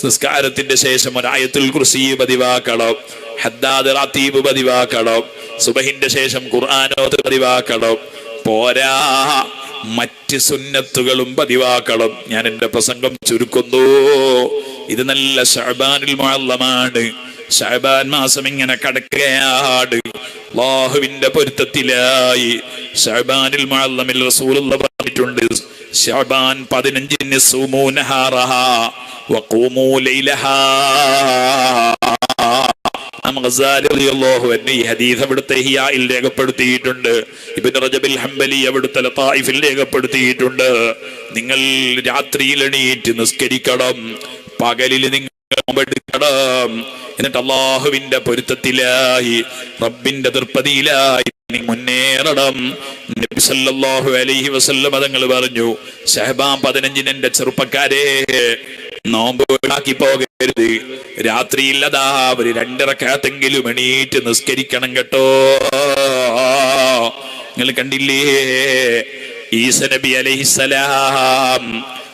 നിസ്കാരത്തിന്റെ ശേഷം ഒരായത്തുൽ കുർസി പതിവാക്കണം, ഹദ്ദാദ് റാത്തീബ് പതിവാക്കണം, സുബഹിന്റെ ശേഷം ഖുർആനോത്ത് പതിവാക്കണം. പോരാ, മറ്റ് സുന്നത്തുകളും പതിവാക്കണം. ഞാൻ എൻ്റെ പ്രസംഗം ചുരുക്കുന്നു. ഇത് നല്ല ശഅബാനുൽ മുഅല്ലമാണ്. ശഅബാൻ മാസം ഇങ്ങനെ കടക്കുകയാണ്. അല്ലാഹുവിന്റെ പൊരുത്തത്തിലായി ശഅബാനുൽ മുഅല്ലമിൽ റസൂലുള്ളാഹി പറഞ്ഞിട്ടുണ്ട്, ശഅബാൻ 15 സൂമൂ നഹാറഹാ വഖൂമൂ ലൈലഹാ. ഈ ഹദീസ് അവിടുത്തെ ഇഹ്യായിൽ രേഖപ്പെടുത്തിയിട്ടുണ്ട്. ഇബ്നു റജബിൽ ഹംബലി അവിടുത്തെ ലതായിഫിൽ രേഖപ്പെടുത്തിയിട്ടുണ്ട്. നിങ്ങൾ രാത്രിയിൽ എണീറ്റ് നിസ്കരിക്കണം, പകലിൽ നിങ്ങൾ നോമ്പെടുക്കണം. എന്നിട്ട് അല്ലാഹുവിന്റെ പൊരുത്തത്തിലായി, റബ്ബിന്റെ തൃപ്തിയിലായി മുന്നേറണം. നബി സല്ലല്ലാഹു അലൈഹി വസല്ലം തങ്ങൾ പറഞ്ഞു, ശഅബാൻ 15 എൻ്റെ ചെറുപ്പക്കാരെ നോമ്പ് ഒഴിവാക്കി പോകരുത്. രാത്രിയിൽ അതാ ഒരു 2 റക്അത്തെങ്കിലും എണീറ്റ് നിസ്കരിക്കണം കേട്ടോ. നിങ്ങൾ കണ്ടില്ലേ, ഈസ നബി അലൈഹിസ്സലാം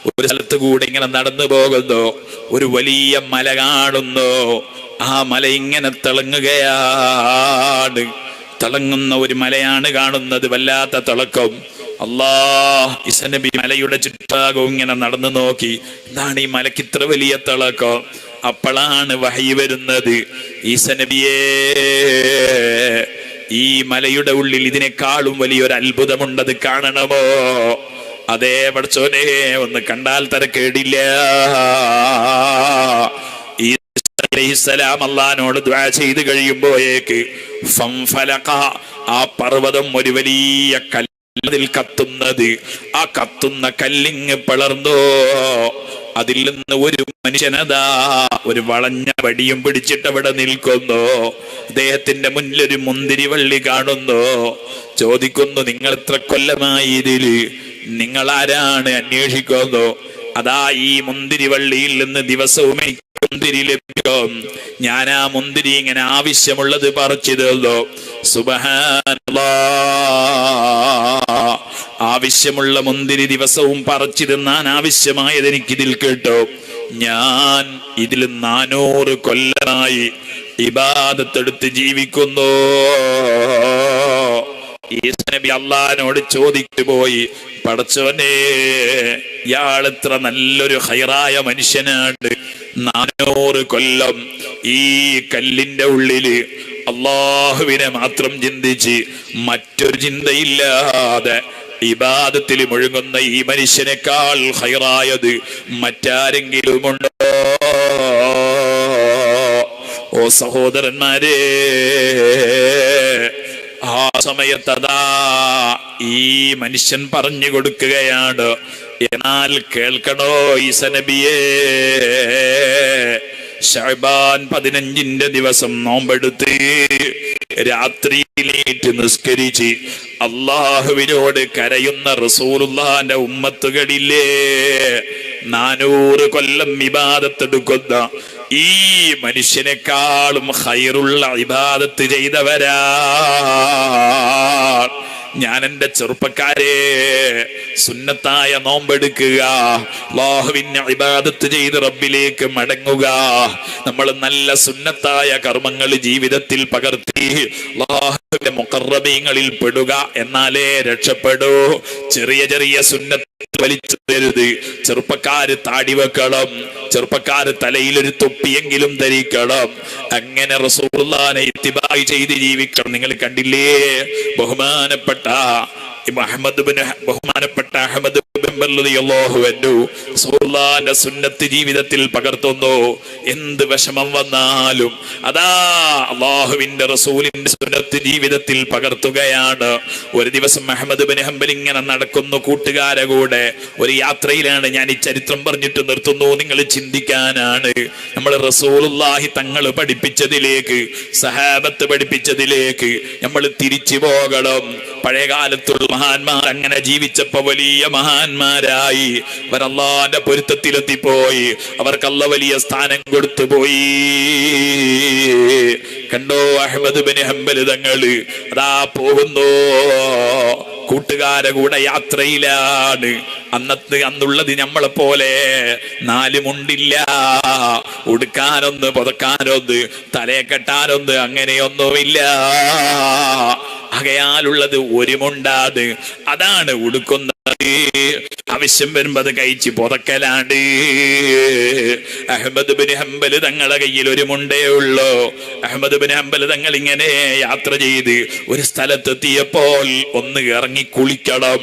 ഒരു സ്ഥലത്ത് കൂടെ ഇങ്ങനെ നടന്നു പോകുന്നു, ഒരു വലിയ മല കാണുന്നു. ആ മല ഇങ്ങനെ തിളങ്ങുകയാണ്. തിളങ്ങുന്ന ഒരു മലയാണ് കാണുന്നത്, വല്ലാത്ത തിളക്കം. ഈസ നബി മലയുടെ ചുറ്റുഭാഗവും ഇങ്ങനെ നടന്നു നോക്കി, എന്താണ് ഈ മലയ്ക്ക് ഇത്ര വലിയ തിളക്കം? അപ്പോഴാണ് വഹി വരുന്നത്, ഈസ നബിയേ, ഈ മലയുടെ ഉള്ളിൽ ഇതിനേക്കാളും വലിയൊരു അത്ഭുതമുണ്ടത് കാണണമോ? അതേ പടച്ചോനെ, ഒന്ന് കണ്ടാൽ തരക്കേടില്ല. അല്ലാഹുവിനോട് ദുആ ചെയ്ത് കഴിയുമ്പോഴേക്ക് ആ പർവ്വതം ഒരു വലിയ കല്ലിൽ കത്തുന്നത്, ആ കത്തുന്ന കല്ലിങ് പിളർന്നോ. അതിൽ നിന്ന് ഒരു മനുഷ്യനതാ ഒരു വളഞ്ഞ വടിയും പിടിച്ചിട്ട് അവിടെ നിൽക്കുന്നു. അദ്ദേഹത്തിന്റെ മുന്നിലൊരു മുന്തിരി വള്ളി കാണുന്നു. ചോദിക്കുന്നു, നിങ്ങൾ എത്ര കൊല്ലമായി ഇതില്? നിങ്ങൾ ആരാണ്? അന്വേഷിക്കുന്നു. അതാ ഈ മുന്തിരി വള്ളിയിൽ നിന്ന് ദിവസവും എനിക്ക് മുന്തിരി ലഭിക്കും. ഞാൻ ആ മുന്തിരി ഇങ്ങനെ ആവശ്യമുള്ളത് പറിച്ചു തന്നു. സുബ്ഹാനല്ലാഹ്, ആവശ്യമുള്ള മുന്തിരി ദിവസവും പറിച്ചു തിന്നാൻ ആവശ്യമായത് എനിക്കിതിൽ കിട്ടും. ഞാൻ ഇതിൽ 400 കൊല്ലമായി ഇബാദത്തെടുത്ത് ജീവിക്കുന്നു. ഈസാ നബി അള്ളാഹിനോട് ചോദിച്ചു പോയി, പടച്ചോനെ, ഇയാൾ എത്ര നല്ലൊരു ഹൈറായ മനുഷ്യനാണ്. 400 കൊല്ലം ഈ കല്ലിന്റെ ഉള്ളില് അള്ളാഹുവിനെ മാത്രം ചിന്തിച്ച് മറ്റൊരു ചിന്തയില്ലാതെ ഇബാദത്തിൽ മുഴുകുന്ന ഈ മനുഷ്യനേക്കാൾ ഹൈറായത് മറ്റാരെങ്കിലുമുണ്ടോ? ഓ സഹോദരന്മാരെ, ആ സമയത്തതാ ഈ മനുഷ്യൻ പറഞ്ഞു കൊടുക്കുകയാണ്, എന്നാൽ കേൾക്കണോ ഈസാ നബിയേ, ശഅബാൻ 15-ന്റെ ദിവസം നോമ്പെടുത്ത് രാത്രിയിലേറ്റ് നിസ്കരിച്ച് അള്ളാഹുവിനോട് കരയുന്ന റസൂലുള്ളാഹിന്റെ ഉമ്മത്തുകളില്ലേ, 400 കൊല്ലം ഇബാദത്തെടുക്കുന്ന ഈ മനുഷ്യനേക്കാളും ഖൈറുള്ള ഇബാദത്ത് ചെയ്തവരാ. ഞാൻ എൻ്റെ ചെറുപ്പക്കാരെ, സുന്നത്തായ നോമ്പെടുക്കുക, അല്ലാഹുവിനെ ഇബാദത്ത് ചെയ്ത് റബ്ബിലേക്ക് മടങ്ങുക. നമ്മൾ നല്ല സുന്നത്തായ കർമ്മങ്ങൾ ജീവിതത്തിൽ പകർത്തി അല്ലാഹുവിന്റെ മുഖറബീങ്ങളിൽ പെടുക, എന്നാലേ രക്ഷപ്പെടൂ. ചെറിയ ചെറിയ സുന്നത്ത് വലിച്ചു തരുത്. ചെറുപ്പക്കാര് താടി വെക്കണം, ചെറുപ്പക്കാര് തലയിലൊരു തൊപ്പിയെങ്കിലും ധരിക്കണം. അങ്ങനെ റസൂലുള്ളാഹിനെ ഇത്തിബാഅ് ചെയ്ത് ജീവിക്കണം. നിങ്ങൾ കണ്ടില്ലേ, ബഹുമാനപ്പെട്ട അഹ്മദ് ബിൻ ഹംബൽ റളിയല്ലാഹു അൻഹു റസൂലുള്ളാഹിന്റെ സുന്നത്ത് ജീവിതത്തിൽ പകർത്തുന്നു. എന്ത് വിഷമം വന്നാലും അതാ അല്ലാഹുവിന്റെ റസൂലിന്റെ സുന്നത്ത് ജീവിതത്തിൽ പകർത്തുകയാണ്. ഒരു ദിവസം അഹ്മദ് ബിൻ ഹംബൽ ഇങ്ങനെ നടക്കുന്നു കൂട്ടുകാരെ കൂടെ. ഒരു യാത്രയിലാണ്. ഞാൻ ഈ ചരിത്രം പറഞ്ഞിട്ട് നിർത്തുന്നു, നിങ്ങൾ ചിന്തിക്കാനാണ്. നമ്മൾ റസൂലുള്ളാഹി തങ്ങൾ പഠിപ്പിച്ചതിലേക്ക്, സഹാബത്ത് പഠിപ്പിച്ചതിലേക്ക് നമ്മൾ തിരിച്ചു പോകണം. പഴയ കാലത്തുള്ള മഹാന്മാർ അങ്ങനെ ജീവിച്ചപ്പോ വലിയ മഹാന്മാരായി. അവർ അല്ലാഹുവിന്റെ പൊരുത്തത്തിലെത്തിപ്പോയി. അവർക്ക് അല്ലാഹു വലിയ സ്ഥാനം കൊടുത്തു പോയി. കണ്ടോ, അഹ്മദ് ബിൻ ഹംബൽ തങ്ങള് അതാ പോകുന്നു, കൂട്ടുകാരെ കൂടെ യാത്രയിലാണ്. അന്നുള്ളത് നമ്മളെ പോലെ 4 മുണ്ടില്ല, ഉടുക്കാനൊന്ന്, പുതക്കാനൊന്ന്, തലയെ കെട്ടാനൊന്ന്, അങ്ങനെയൊന്നുമില്ല. ആകയാലുള്ളത് ഒരു മുണ്ടാണ്, അതാണ് ഉടുക്കുന്നത്. ആവശ്യം വരുമ്പോ അത് കഴിച്ച് പുതക്കലാണ്. അഹ്മദ് ബിൻ ഹംബൽ തങ്ങളെ കയ്യിൽ ഒരു മുണ്ടേ ഉള്ളൂ. അഹ്മദ് ബിൻ ഹംബൽ തങ്ങൾ ഇങ്ങനെ യാത്ര ചെയ്ത് ഒരു സ്ഥലത്തെത്തിയപ്പോൾ ഒന്ന് ഇറങ്ങി കുളിക്കണം.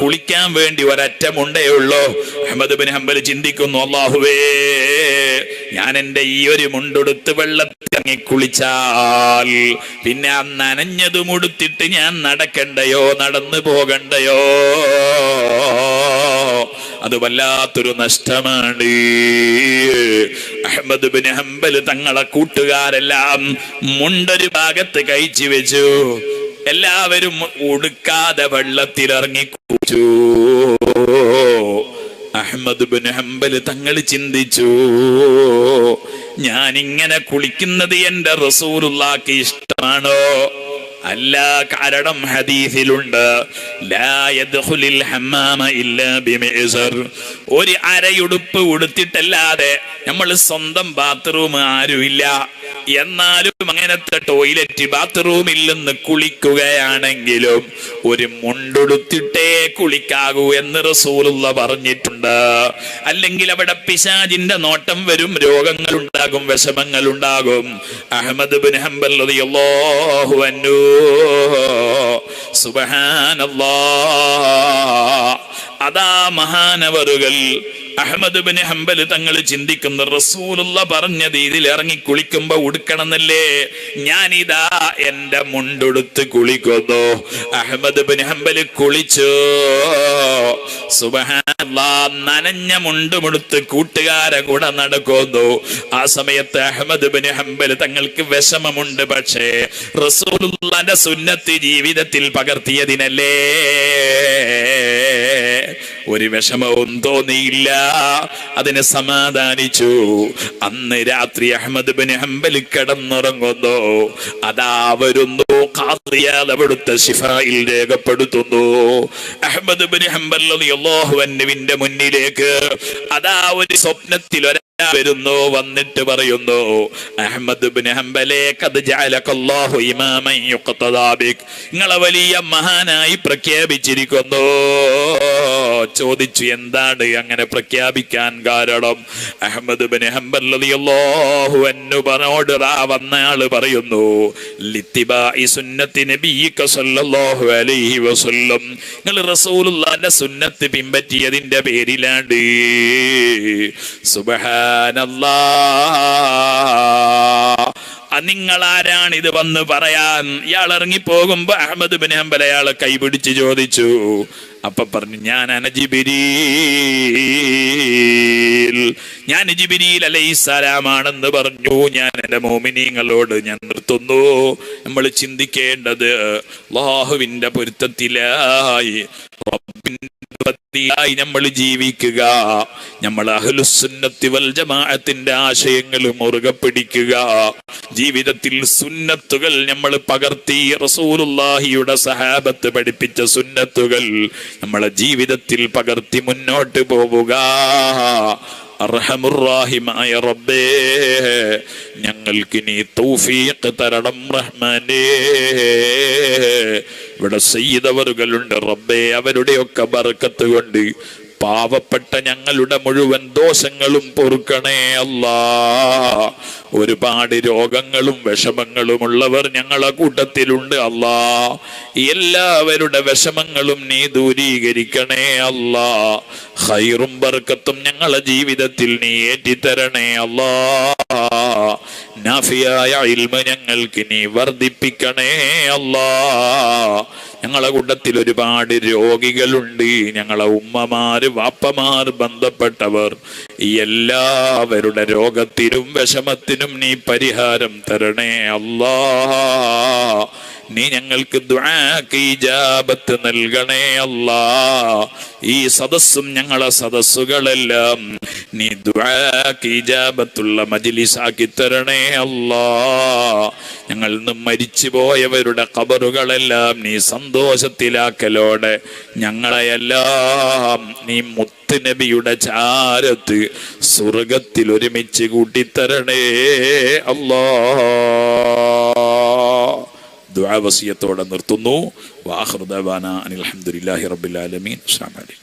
കുളിക്കാൻ വേണ്ടി ഒരൊറ്റ മുണ്ടേ ഉള്ളൂ. അഹ്മദ് ബിൻ ഹംബൽ ചിന്തിക്കുന്നു, അല്ലാഹുവേ, ഞാൻ എൻ്റെ ഈ ഒരു മുണ്ടെടുത്ത് വെള്ളത്തിറങ്ങി കുളിച്ചാൽ പിന്നെ ആ നനഞ്ഞതും ഉടുത്തിട്ട് ഞാൻ നടക്കണ്ടയോ, നടന്നു പോകണ്ടയോ? അത് വല്ലാത്തൊരു നഷ്ടമാണ്. അഹ്മദ് ബിൻ ഹംബൽ തങ്ങളെ കൂട്ടുകാരെല്ലാം മുണ്ടൊരു ഭാഗത്ത് കഴിച്ചു വെച്ചു. എല്ലാവരും ഉടുക്കാതെ വെള്ളത്തിലിറങ്ങി കുളിച്ചു. അഹ്മദ് ബിൻ ഹംബൽ തങ്ങൾ ചിന്തിച്ചു, ഞാനിങ്ങനെ കുളിക്കുന്നത് എൻ്റെ റസൂലുള്ളാഹിക്ക് ഇഷ്ടമാണോ? അല്ല. കാരണം ഹദീസിലുണ്ട്, ലാ യദ്ഖുലുൽ ഹമ്മാമ ഇല്ലാ ബിമിഅ്സർ. ഒരു അരയുടുപ്പ് ഉടുത്തിട്ടല്ലാതെ നമ്മൾ സ്വന്തം ബാത്റൂം ആരുമില്ല. എന്നാലും അങ്ങനത്തെ ടോയ്ലറ്റ് ബാത്റൂമിൽ നിന്ന് കുളിക്കുകയാണെങ്കിലും ഒരു മുണ്ടുടുത്തിട്ടേ കുളിക്കാകൂ എന്ന് റസൂലുള്ളാഹി പറഞ്ഞിട്ടുണ്ട്. അല്ലെങ്കിൽ അവിടെ പിശാചിന്റെ നോട്ടം വരും, രോഗങ്ങൾ ഉണ്ടാകും, വിഷമങ്ങൾ ഉണ്ടാകും. അഹ്മദ് ബിൻ ഹംബൽ റളിയല്ലാഹു അൻഹു, സുബ്ഹാനല്ലാഹ്, അതാ മഹാനവറുകൾ അഹ്മദ് ബിൻ ഹംബൽ തങ്ങൾ ചിന്തിക്കുന്ന, റസൂലുള്ളാഹി പറഞ്ഞത് ഇതിൽ ഇറങ്ങി കുളിക്കുമ്പോ ഉടുക്കണമെന്നല്ലേ, ഞാനിതാ എന്റെ മുണ്ടുടുത്ത് കുളിക്കുന്നു. അഹ്മദ് ബിൻ ഹംബൽ കുളിച്ചു. സുബ്ഹാനല്ലാഹ്, നനഞ്ഞ മുണ്ടുമെടുത്ത് കൂട്ടുകാരെ കൂടെ നടക്കുന്നു. ആ സമയത്ത് അഹ്മദ് ബിൻ ഹംബൽ തങ്ങൾക്ക് വിഷമമുണ്ട്. പക്ഷേ റസൂലുള്ളാഹിന്റെ സുന്നത്ത് ജീവിതത്തിൽ പകർത്തിയതിനല്ലേ. ഒരു വിഷമവും തോന്നിയില്ല. അതിന് സമാധാനിച്ചു. അന്ന് രാത്രി അഹ്മദ് ബിൻ ഹംബൽ കിടന്നുറങ്ങുന്നു. അതാ വരുന്നു ഖാദി ഇയാദ് അവിടുത്തെ ശിഫായിൽ രേഖപ്പെടുത്തുന്നു. അഹ്മദ് ബിൻ ഹംബൽ റളിയല്ലാഹു അൻഹുവിന്റെ മുന്നിലേക്ക് അതാ ഒരു സ്വപ്നത്തിൽ വരുന്നു. വന്നിട്ട് പറയുന്നു, അഹ്മദ് ഇബ്നു ഹംബലേ ഖദ് ജഅലകല്ലാഹു ഇമാമൻ യുഖ്തദാ ബിക്, നിങ്ങളെ വലിയ മഹാനായി പ്രഖ്യാപിച്ചിരിക്കുന്നു. ചോദിച്ചു, എന്താണ് അങ്ങനെ പ്രഖ്യാപിക്കാൻ കാരണം? അഹ്മദ് ഇബ്നു ഹംബൽ റളിയല്ലാഹു അൻഹു പറഞ്ഞോട് വന്നയാള് പറയുന്നു, ലിത്തിബാഇ സുന്നത്തി നബിയിക സല്ലല്ലാഹു അലൈഹി വസല്ലം, നിങ്ങൾ റസൂലുള്ളാഹിന്റെ സുന്നത്ത് പിൻപറ്റിയതിന്റെ പേരിലാണ്. നിങ്ങൾ ആരാണ് ഇത് വന്ന് പറയാൻ? ഇയാൾ ഇറങ്ങിപ്പോകുമ്പോ അഹ്മദ് ബിൻ ഹംബൽ അയാളെ കൈപിടിച്ച് ചോദിച്ചു. അപ്പൊ പറഞ്ഞു, ഞാൻ ജിബ്രീൽ അലൈഹിസ്സലാമാണെന്ന് പറഞ്ഞു. ഞാൻ എൻ്റെ മോമിനീങ്ങളോട് ഞാൻ നിർത്തുന്നു. നമ്മൾ ചിന്തിക്കേണ്ടത് അല്ലാഹുവിന്റെ പൊരുത്തത്തിലായി നമ്മൾ ജീവിക്കുക, നമ്മൾ അഹ്ലുസുന്നത്തി വൽ ജമാഅത്തിന്റെ ആശയങ്ങൾ മുറുകെ പിടിക്കുക, ജീവിതത്തിൽ സുന്നത്തുകൾ നമ്മൾ പകർത്തി റസൂലുള്ളാഹിയുടെ സഹാബത്ത് പഠിപ്പിച്ച സുന്നത്തുകൾ നമ്മളെ ജീവിതത്തിൽ പകർത്തി മുന്നോട്ട് പോവുക. അർഹമുർറാഹിമായ റബ്ബേ, ഞങ്ങൾക്ക് നീ തൗഫീഖ് തരണം റഹ്മാനേ. ഇവിടെ സയ്യിദവറുകളുണ്ട് റബ്ബേ, അവരുടെയൊക്കെ ബർക്കത്ത് കൊണ്ട് പാവപ്പെട്ട ഞങ്ങളുടെ മുഴുവൻ ദോഷങ്ങളും പൊറുക്കണേ അല്ലാ. ഒരുപാട് രോഗങ്ങളും വിഷമങ്ങളും ഉള്ളവർ ഞങ്ങളെ കൂട്ടത്തിലുണ്ട് അല്ലാ. എല്ലാവരുടെ വിഷമങ്ങളും നീ ദൂരീകരിക്കണേ അല്ലാ. ഖൈറും ബർക്കത്തും ഞങ്ങളെ ജീവിതത്തിൽ നീ ഏറ്റിത്തരണേ അല്ലാ. നാഫിയായ ഇൽമ ഞങ്ങൾക്ക് നീ വർദ്ധിപ്പിക്കണേ അല്ലാ. ഞങ്ങളെ കൂട്ടത്തിൽ ഒരുപാട് രോഗികളുണ്ട്, ഞങ്ങളെ ഉമ്മമാര് വാപ്പമാർ ബന്ധപ്പെട്ടവർ, എല്ലാവരുടെ രോഗത്തിനും വിഷമത്തിനും നീ പരിഹാരം തരണേ അല്ലാ. നീ ഞങ്ങൾക്ക് ദുആക്ക് ഇജാബത്ത് നൽകണേ അല്ലാ. ഈ സദസ്സും ഞങ്ങളെ സദസ്സുകളെല്ലാം നീ ദുആക്ക് ഇജാബത്തുള്ള മജ്ലിസാക്കി തരണേ അല്ലാ. ഞങ്ങളിൽ നിന്ന് മരിച്ചു പോയവരുടെ ഖബറുകളെല്ലാം നീ സന്തോഷത്തിലാക്കലോടെ ഞങ്ങളെയെല്ലാം നീ മുത്ത് നബിയുടെ ചാരത്ത് സ്വർഗത്തിൽ ഒരുമിച്ച് കൂട്ടിത്തരണേ അല്ലാ. ദുആ വസിയത്തോടെ നിർത്തുന്നു. വആഖിറു ദഅവാനാ അനിൽ ഹംദുലില്ലാഹി റബ്ബിൽ ആലമീൻ. അസ്സലാമു അലൈക്കും.